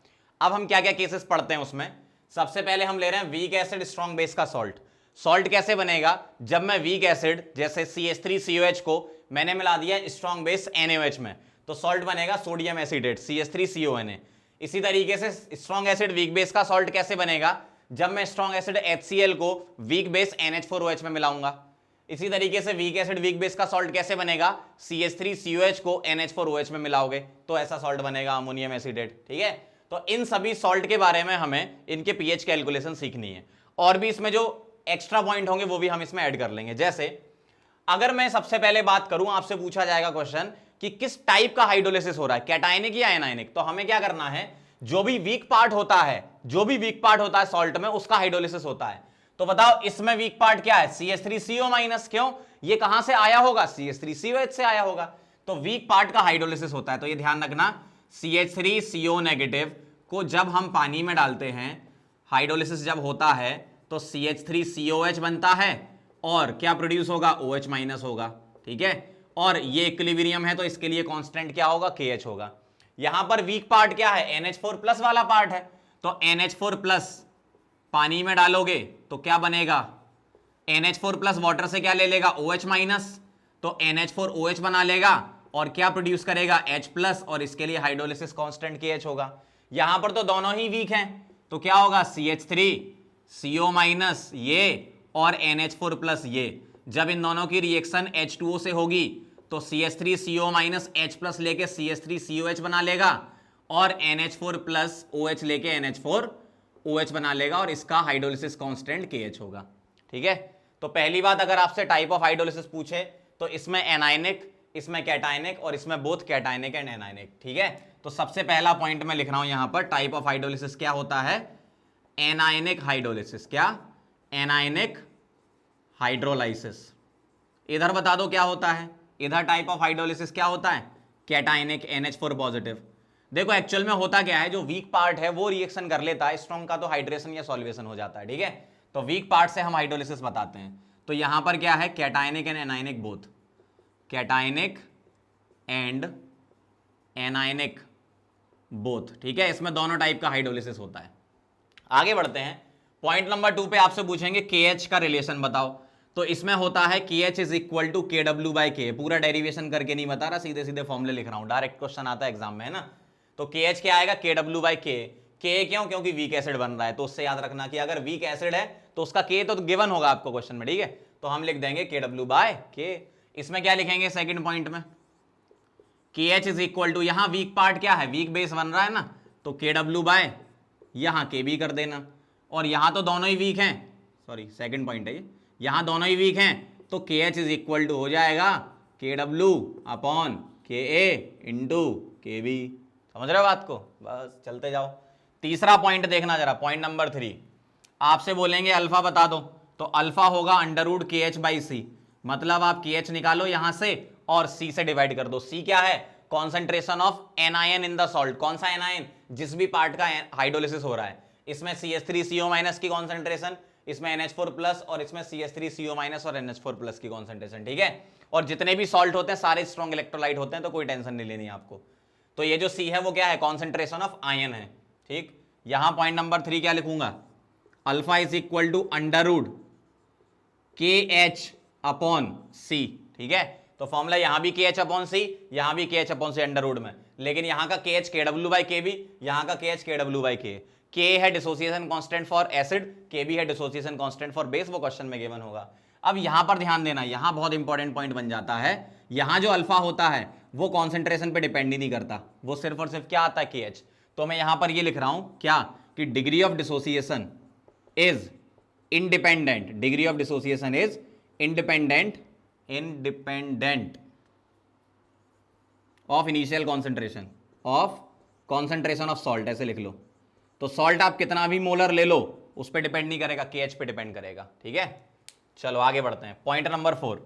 अब हम क्या क्या केसेस पढ़ते हैं उसमें। सबसे पहले हम ले रहे हैं वीक एसिड स्ट्रॉन्ग बेस का सॉल्ट। सॉल्ट कैसे बनेगा, जब मैं वीक एसिड जैसे CH3COH को मैंने मिला दिया स्ट्रॉन्ग बेस NaOH में, तो सॉल्ट बनेगा सोडियम एसिडेट CH3CONA। इसी तरीके से स्ट्रॉन्ग एसिड वीक बेस का सॉल्ट कैसे बनेगा, जब मैं स्ट्रॉन्ग एसिड HCl को वीक बेस NH4OH में मिलाऊंगा। इसी तरीके से वीक एसिड वीक बेस का सॉल्ट कैसे बनेगा, CH3COH को NH4OH में मिलाओगे तो ऐसा सॉल्ट बनेगा अमोनियम एसिडेट, ठीक है। तो इन सभी सॉल्ट के बारे में हमें इनके pH कैलकुलेशन सीखनी है, और भी इसमें जो एक्स्ट्रा पॉइंट होंगे वो भी हम इसमें ऐड कर लेंगे। जैसे अगर मैं सबसे पहले बात करूं, आपसे पूछा जाएगा क्वेश्चन कि किस टाइप का हाइड्रोलिसिस हो रहा है, कैटायनिक या एनायनिक, तो हमें क्या करना है, जो भी वीक पार्ट होता है सॉल्ट में उसका हाइड्रोलिसिस होता है। तो बताओ इसमें वीक पार्ट क्या है, CH3CO-, क्यों, ये कहां से आया होगा, CH3COH से आया होगा, तो वीक पार्ट का हाइड्रोलिसिस होता है। तो ये ध्यान रखना, CH3CO- को जब हम पानी में डालते हैं, हाइड्रोलिसिस जब होता है तो CH3COH बनता है और क्या प्रोड्यूस होगा, OH- होगा, ठीक है। और ये इक्विलिब्रियम है तो इसके लिए कांस्टेंट क्या होगा, KH होगा। यहां पर वीक पार्ट क्या है, NH4+ वाला पार्ट है, तो NH4+ पानी में डालोगे तो क्या बनेगा, NH4+ वाटर से क्या ले लेगा, OH-, तो NH4OH बना लेगा और क्या प्रोड्यूस करेगा, H+, और इसके लिए हाइड्रोलिसिस कांस्टेंट KH होगा। यहां पर तो दोनों ही वीक हैं तो क्या होगा, CH3CO- ये और NH4+ ये, जब इन दोनों की रिएक्शन H2O से होगी तो CH3CO- H+ लेके CH3COH बना लेगा और NH4+ OH लेके NH4OH बना लेगा, और इसका हाइड्रोलिसिस कांस्टेंट KH होगा, ठीक है। तो पहली बात, अगर आपसे टाइप ऑफ हाइड्रोलिसिस पूछे तो इसमें एनायनिक, इसमें कैटायनिक और इसमें बोथ कैटायनिक एंड एनायनिक, ठीक है। तो सबसे पहला पॉइंट मैं लिख रहा हूं यहां पर, टाइप ऑफ हाइड्रोलिसिस क्या होता है, एनायनिक हाइड्रोलिसिस। क्या, एनायनिक हाइड्रोलाइसिस। इधर बता दो क्या होता है, इधर टाइप ऑफ हाइड्रोलिसिस क्या होता है, कैटायनिक NH4+। देखो एक्चुअल में होता क्या है, जो वीक पार्ट है वो रिएक्शन कर लेता है, स्ट्रॉन्ग का तो हाइड्रेशन या सॉल्वेशन हो जाता है, ठीक है। तो वीक पार्ट से हम हाइड्रोलिसिस बताते हैं। तो यहां पर क्या है, cationic and anionic both, cationic and anionic both, ठीक है। इसमें दोनों टाइप का हाइड्रोलिसिस होता है। आगे बढ़ते हैं, पॉइंट नंबर 2 पे आपसे पूछेंगे KH का रिलेशन बताओ। तो इसमें होता है KH is equal to KW/K। पूरा डेरिवेशन करके नहीं बता रहा, सीधे सीधे फॉर्मूले लिख रहा हूं, डायरेक्ट क्वेश्चन आता है एग्जाम में, है ना। तो KH क्या आएगा, KW/K। K क्यों, क्योंकि वीक एसिड बन रहा है, तो उससे याद रखना कि अगर वीक एसिड है तो उसका K तो गिवन होगा आपको क्वेश्चन में, ठीक है। तो हम लिख देंगे KW/K। इसमें क्या लिखेंगे सेकेंड पॉइंट में, KH इज इक्वल टू, यहां वीक पार्ट क्या है, वीक बेस बन रहा है ना, तो KW/ यहां K भी कर देना, और यहां तो दोनों ही वीक हैं, सॉरी सेकंड पॉइंट है ये, यहां दोनों ही वीक हैं तो KH इज इक्वल टू हो जाएगा KW/KA इंटू KB। समझ रहे हो बात को, बस चलते जाओ। तीसरा पॉइंट देखना जरा, पॉइंट नंबर 3, आपसे बोलेंगे अल्फा बता दो, तो अल्फा होगा √KH/C। मतलब आप KH निकालो यहां से और C से डिवाइड कर दो। C क्या है? Concentration of anion in the salt. कौन सा एनायन? जिस भी पार्ट का हाइड्रोलिसिस हो रहा है। इसमें CH3CO- की कॉन्सेंट्रेशन, इसमें NH4+ और इसमें CH3CO- और NH4+ की कॉन्सेंट्रेशन, ठीक है। और जितने भी सॉल्ट होते हैं सारे स्ट्रॉन्ग इलेक्ट्रोलाइट होते हैं, तो कोई टेंशन नहीं लेनी आपको। तो ये जो C है वो क्या है? कॉन्सेंट्रेशन ऑफ आयन है, ठीक। यहां पॉइंट नंबर 3 क्या लिखूंगा? Alpha is equal to under root KH upon C, ठीक है। तो फॉर्मूला यहां भी KH अपॉन C, यहां भी KH upon C under root में, लेकिन यहां का KH KW/KB, यहां का KH KW/K। K है dissociation constant for acid, K भी है डिसोसिएशन कांस्टेंट फॉर बेस, वो क्वेश्चन में गिवन होगा। अब यहां पर ध्यान देना, यहां बहुत इंपॉर्टेंट पॉइंट बन जाता है। यहां जो अल्फा होता है वो कॉन्सेंट्रेशन पे डिपेंड ही नहीं करता, वो सिर्फ और सिर्फ क्या आता है? KH। तो मैं यहां पर ये लिख रहा हूं क्या कि degree of dissociation is independent, degree of dissociation is independent of initial concentration of salt, ऐसे लिख लो। तो सॉल्ट आप कितना भी मोलर ले लो उस पर डिपेंड नहीं करेगा, KH पे डिपेंड करेगा, ठीक है। चलो आगे बढ़ते हैं। पॉइंट नंबर 4,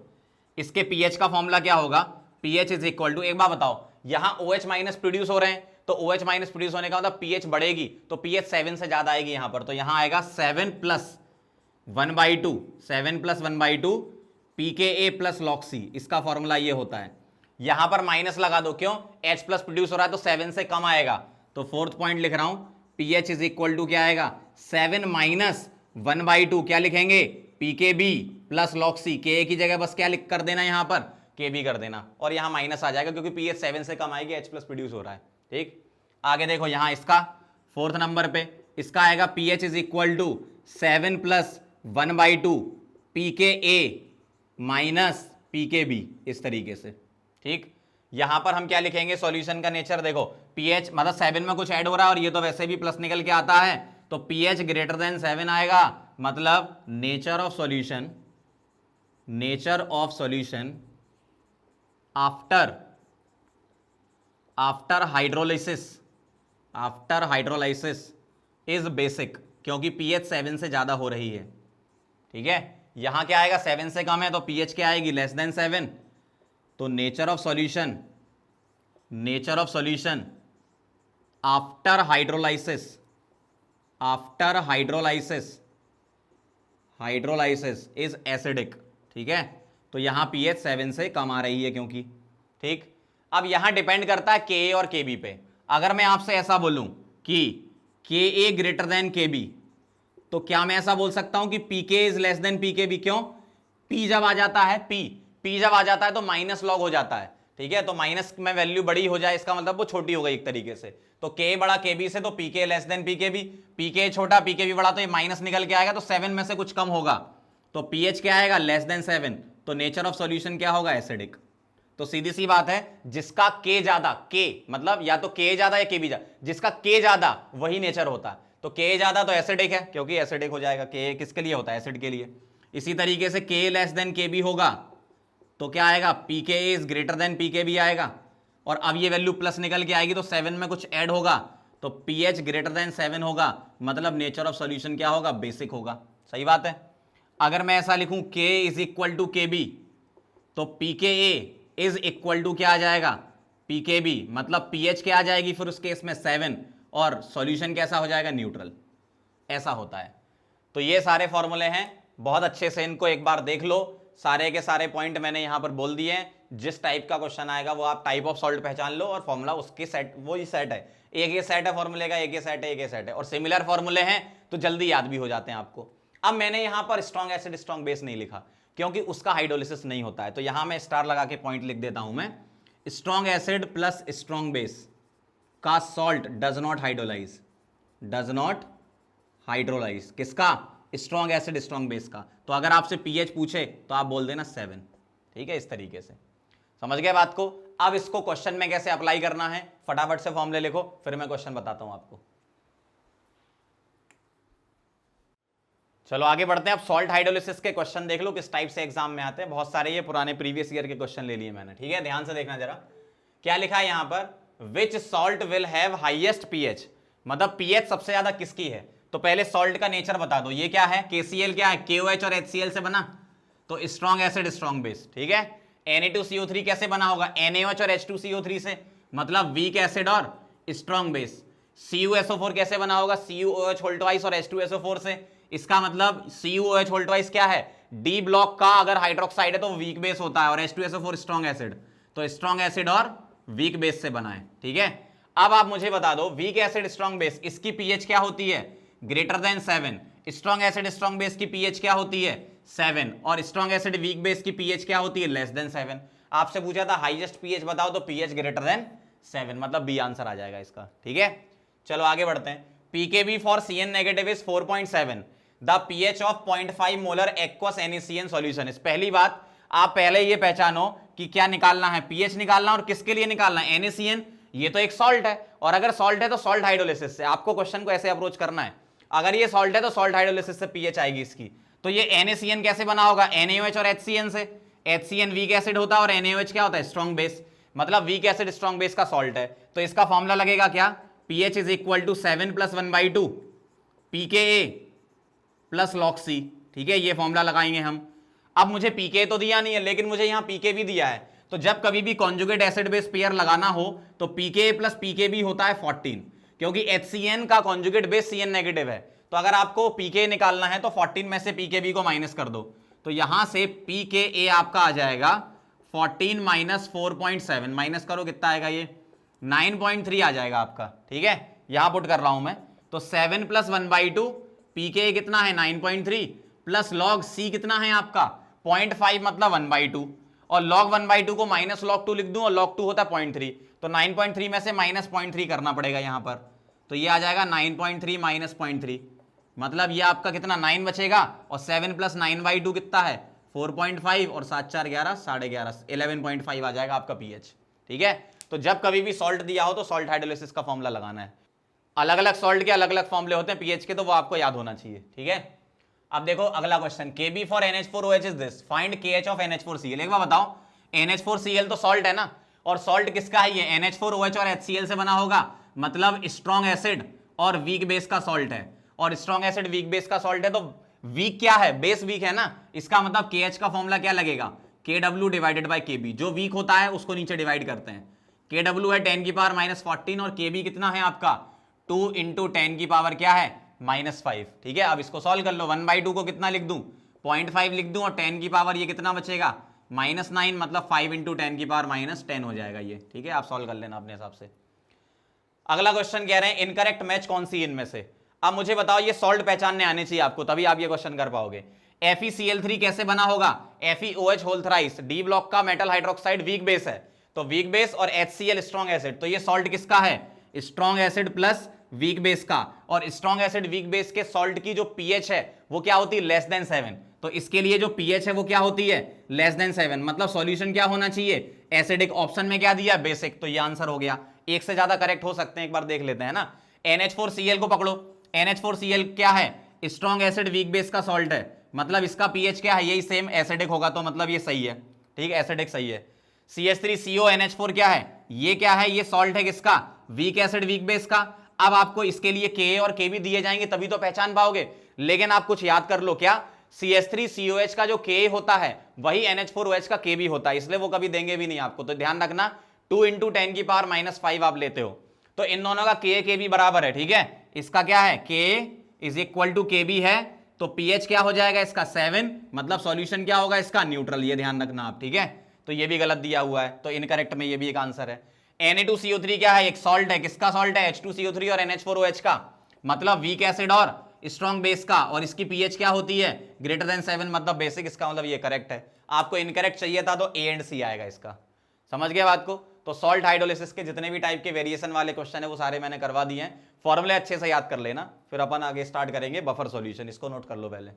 इसके pH का फॉर्मूला क्या होगा? pH इज इक्वल टू, एक बार बताओ, यहां OH- प्रोड्यूस हो रहे हैं, तो OH- प्रोड्यूस होने का मतलब pH बढ़ेगी, तो pH 7 से ज्यादा आएगी यहां पर, तो यहां आएगा 7 + 1/2, 7 + 1/2 pKa + log C। इसका फॉर्मूला ये होता है। यहां पर माइनस लगा दो, क्यों? H+ प्रोड्यूस हो रहा है तो 7 से कम आएगा, तो फोर्थ पॉइंट लिख रहा हूं, pH इज इक्वल टू क्या आएगा? 7 - 1/2 क्या लिखेंगे? pKb + log C। Ka की जगह बस क्या लिख कर देना, यहां पर Kb कर देना, और यहां माइनस आ जाएगा क्योंकि pH 7 से कम आएगी, H+ प्रोड्यूस हो रहा है, ठीक। आगे देखो, यहां इसका फोर्थ नंबर पे इसका आएगा pH is equal to 7 + 1/2 pKa - pKb, इस तरीके से, ठीक। यहां पर हम क्या लिखेंगे? सॉल्यूशन का नेचर देखो, pH मतलब 7 में कुछ ऐड हो रहा है और ये तो वैसे भी प्लस निकल के आता है, तो pH > 7 आएगा, मतलब nature of solution after hydrolysis is basic, क्योंकि pH 7 से ज्यादा हो रही है, ठीक है। यहां क्या आएगा? 7 से कम है तो pH क्या आएगी? <7। तो nature of solution after hydrolysis is acidic, ठीक है। तो यहां pH 7 से कम आ रही है क्योंकि, ठीक। अब यहां डिपेंड करता है Ka और Kb पे। अगर मैं आपसे ऐसा बोलूं कि Ka > Kb, तो क्या मैं ऐसा बोल सकता हूं कि Pk इज < Pkb? क्यों? P जब आ जाता है, P जब आ जाता है तो माइनस लॉग हो जाता है, ठीक है। तो माइनस में वैल्यू बड़ी हो जाए इसका मतलब वो छोटी हो गई एक तरीके से। तो K बड़ा Kb से, तो Pk < Pkb, Pk छोटा Pkb बड़ा, तो ये माइनस निकल के आएगा, तो 7 में से कुछ कम होगा, तो pH क्या आएगा? <7। तो नेचर ऑफ सॉल्यूशन क्या होगा? एसिडिक। तो सीधी सी बात है, जिसका K ज्यादा, K मतलब या तो K ज्यादा या Kb ज्यादा, जिसका K ज्यादा वही नेचर होता है। तो K ज्यादा तो एसिडिक है, क्योंकि एसिडिक हो जाएगा। K किसके लिए होता है? एसिड के लिए। इसी तरीके से K < Kb होगा तो क्या आएगा? Pk इज > Pkb आएगा, और अब ये वैल्यू प्लस निकल के आएगी तो 7 में कुछ ऐड होगा, तो pH > 7 होगा, मतलब नेचर ऑफ सॉल्यूशन क्या होगा? बेसिक होगा। सही बात है। अगर मैं ऐसा लिखूं K is equal to Kb, तो Pka इज इक्वल टू क्या आ जाएगा? Pkb, मतलब pH क्या आ जाएगी फिर उस केस में? 7, और सॉल्यूशन कैसा हो जाएगा? न्यूट्रल। ऐसा होता है। तो ये सारे फॉर्मूले हैं, बहुत अच्छे से इनको एक बार देख लो। सारे के सारे पॉइंट मैंने यहां पर बोल दिए हैं। जिस टाइप का क्वेश्चन आएगा वो आप टाइप ऑफ सॉल्ट पहचान लो और फॉर्मूला उसके सेट, वो ही सेट है, एक ये सेट है फॉर्मूले का, एक ये सेट है, एक ये सेट है, और सिमिलर फॉर्मूले हैं तो जल्दी याद भी हो जाते हैं आपको। अब मैंने यहां पर स्ट्रॉन्ग एसिड स्ट्रॉन्ग बेस नहीं लिखा क्योंकि उसका हाइड्रोलिसिस नहीं होता है, तो यहां मैं स्टार लगा के पॉइंट लिख देता हूं मैं, strong acid plus strong base का सॉल्ट डज नॉट हाइड्रोलाइज। किसका? स्ट्रॉन्ग एसिड स्ट्रॉन्ग बेस का। तो अगर आपसे pH पूछे तो आप बोल देना 7, ठीक है। इस तरीके से समझ गए बात को। अब इसको क्वेश्चन में कैसे अप्लाई करना है, फटाफट से फॉर्मूले लिखो, फिर मैं क्वेश्चन बताता हूं आपको। चलो आगे बढ़ते हैं। अब सॉल्ट हाइड्रोलिसिस के क्वेश्चन देख लो किस टाइप से एग्जाम में आते हैं। बहुत सारे ये पुराने प्रीवियस ईयर के क्वेश्चन ले लिए मैंने, ठीक है। ध्यान से देखना जरा, क्या लिखा है यहां पर? Which salt will have highest pH, मतलब pH सबसे ज्यादा किसकी है। तो पहले सॉल्ट का नेचर बता दो। ये क्या है? KCl क्या है? KOH और HCl से बना, तो स्ट्रॉन्ग एसिड स्ट्रॉन्ग बेस, ठीक है। Na2CO3 कैसे बना होगा, NaOH और H2CO3 से, मतलब वीक एसिड और स्ट्रॉन्ग बेस। CuSO4 कैसे बना होगा, CuOH होल ट्वाइस और H2SO4 से, इसका मतलब CuOH होल ट्वाइस क्या है, डी ब्लॉक का अगर हाइड्रोक्साइड है तो वीक बेस होता है, और H2SO4 स्ट्रॉन्ग एसिड, तो स्ट्रॉन्ग एसिड और वीक बेस से बना है, ठीक है। अब आप मुझे बता दो वीक एसिड स्ट्रॉन्ग बेस, इसकी पीएच क्या होती है, greater than 7। Strong acid strong base की पीएच क्या होती है, 7, और स्ट्रॉन्ग एसिड वीक बेस की पीएच क्या होती है, लेस देन 7। आपसे पूछा था हाईएस्ट पीएच बताओ, तो पीएच ग्रेटर देन 7, मतलब बी आंसर आ जाएगा इसका, ठीक है। चलो आगे बढ़ते हैं। PKb for CN negative is 4.7, the pH of 0.5 molar aqueous NaCN solution is. पहली बात आप पहले ये पहचानो कि क्या निकालना है, पीएच निकालना, और किसके लिए निकालना है, NaCN। ये तो एक सॉल्ट है, और अगर सॉल्ट है तो सॉल्ट हाइड्रोलिसिस से, आपको क्वेश्चन को ऐसे अप्रोच करना है। अगर ये सॉल्ट है तो सॉल्ट हाइड्रोलिसिस से पीएच आएगी इसकी। तो ये NaCN कैसे बना होगा, NaOH और HCN से। HCN वीक एसिड होता है और NaOH क्या होता है, स्ट्रॉन्ग बेस, मतलब वीक एसिड स्ट्रॉन्ग बेस का सॉल्ट है। तो इसका फॉर्मूला लगेगा क्या, pH is equal to 7 + 1/2 pKa plus log C, ठीक है। ये फॉर्मूला लगाएंगे हम। अब मुझे pK तो दिया नहीं है, लेकिन मुझे यहाँ pK भी दिया है। तो जब कभी भी कॉन्जुगेट एसिड बेस पेयर लगाना हो तो pKa प्लस pKb होता है 14, क्योंकि HCN का कॉन्जुगेट बेस CN नेगेटिव है। तो अगर आपको pK निकालना है तो 14 में से pKb को माइनस कर दो, तो यहां से pKa आपका आ जाएगा 14 - 4.7, माइनस करो कितना आएगा, ये 9.3 आ जाएगा आपका, ठीक है। यहां पुट कर रहा हूं मैं, तो 7 + 1/2 pKa कितना है 9.3 प्लस log C कितना है आपका 0.5, मतलब 1/2, और log 1/2 को माइनस log 2 लिख दूं, और log 2 होता है 0.3, तो 9.3 में से माइनस 0.3 करना पड़ेगा यहां पर। तो ये आ जाएगा 9.3 - 0.3, मतलब ये आपका कितना 9 बचेगा, और 7 + 9/2 कितना है 4.5, और 7 4 11 11.5 11.5 आ जाएगा आपका पीएच, ठीक है। तो जब कभी भी सॉल्ट दिया हो तो सॉल्ट हाइड्रोलिसिस का फॉर्मूला लगाना है। अलग अलग सॉल्ट के अलग अलग फॉर्मूले होते हैं पीएच के, तो वो आपको याद होना चाहिए, ठीक है। अब देखो अगला question, Kb for NH4OH is this, find KH of NH4Cl। एक बार बताओ, NH4Cl तो सॉल्ट है ना, और सॉल्ट किसका है, ये NH4OH और HCl से बना होगा, मतलब स्ट्रॉन्ग एसिड और वीक बेस का सॉल्ट है। और स्ट्रॉन्ग एसिड वीक बेस का सॉल्ट है, तो वीक क्या है, बेस वीक है ना, इसका मतलब KH का फॉर्मूला क्या लगेगा, KW डिवाइडेड बाय KB। जो वीक होता है उसको नीचे डिवाइड करते हैं। KW है 10 की पावर -14, और KB कितना है आपका 2 × 10 की पावर क्या है -5, ठीक है। अब इसको सॉल्व कर लो, 1/2 को कितना लिख दूं 0.5 लिख दूं, और 10 की पावर ये कितना बचेगा -9, मतलब 5 × 10 की पावर -10 हो जाएगा ये, ठीक है। आप सॉल्व कर लेना अपने हिसाब से। अगला क्वेश्चन कह रहे हैं इनकरेक्ट मैच कौन सी इनमें से। अब मुझे बताओ, ये सॉल्ट पहचानने आने चाहिए आपको, तभी आप ये क्वेश्चन कर पाओगे। FeCl3 कैसे बना होगा, FeOH whole thrice, D block का मेटल हाइड्रोक्साइड वीक बेस है, तो वीक बेस और HCl स्ट्रॉन्ग एसिड, तो ये सॉल्ट किसका है, strong acid plus weak base का। और स्ट्रॉन्ग एसिड वीक बेस के सॉल्ट की जो पीएच है वो क्या होती है, लेस देन 7। तो इसके लिए जो पीएच है वो क्या होती है, लेस देन 7, मतलब सॉल्यूशन क्या होना चाहिए, एसिडिक। ऑप्शन में क्या दिया, बेसिक, तो ये आंसर हो गया। एक से ज्यादा करेक्ट हो सकते हैं, एक बार देख लेते हैं ना। NH4Cl को पकड़ो, NH4Cl क्या है, स्ट्रॉन्ग एसिड वीक बेस का सॉल्ट है, मतलब इसका पीएच क्या है, यही सेम एसिडिक होगा, तो मतलब ये सही है, ठीक है, एसिडिक सही है। CH3CONH4 क्या है, ये क्या है, ये सॉल्ट है किसका, वीक एसिड वीक बेस का। अब आपको इसके लिए Ka और Kb दिए जाएंगे तभी तो पहचान पाओगे, लेकिन आप कुछ याद कर लो, क्या CH3COH का जो Ka होता है वही NH4OH का Kb होता है, इसलिए वो कभी देंगे भी नहीं आपको। तो ध्यान रखना 2 × 10 की पावर -5 आप लेते हो, तो इन दोनों का Ka Kb बराबर है, ठीक है। इसका क्या है, Ka = Kb है, तो पीएच क्या हो जाएगा इसका 7, मतलब सॉल्यूशन क्या होगा इसका, न्यूट्रल। ये ध्यान रखना आप, ठीक है। तो ये भी गलत दिया हुआ है, तो इनकरेक्ट में ये भी एक आंसर है। Na2CO3 क्या है, एक सॉल्ट है, किसका सॉल्ट है, H2CO3 और NH4OH का, मतलब वीक एसिड और स्ट्रॉन्ग बेस का, और इसकी पीएच क्या होती है, ग्रेटर देन 7, मतलब बेसिक। इसका मतलब ये करेक्ट है। आपको इनकरेक्ट चाहिए था तो A एंड C आएगा इसका, समझ गए बात को। तो सॉल्ट हाइड्रोलिसिस के जितने भी टाइप के वेरिएशन वाले क्वेश्चन है वो सारे मैंने करवा दिए हैं। फॉर्मूले अच्छे से याद कर लेना, फिर अपन आगे स्टार्ट करेंगे बफर सॉल्यूशन, इसको नोट कर लो पहले।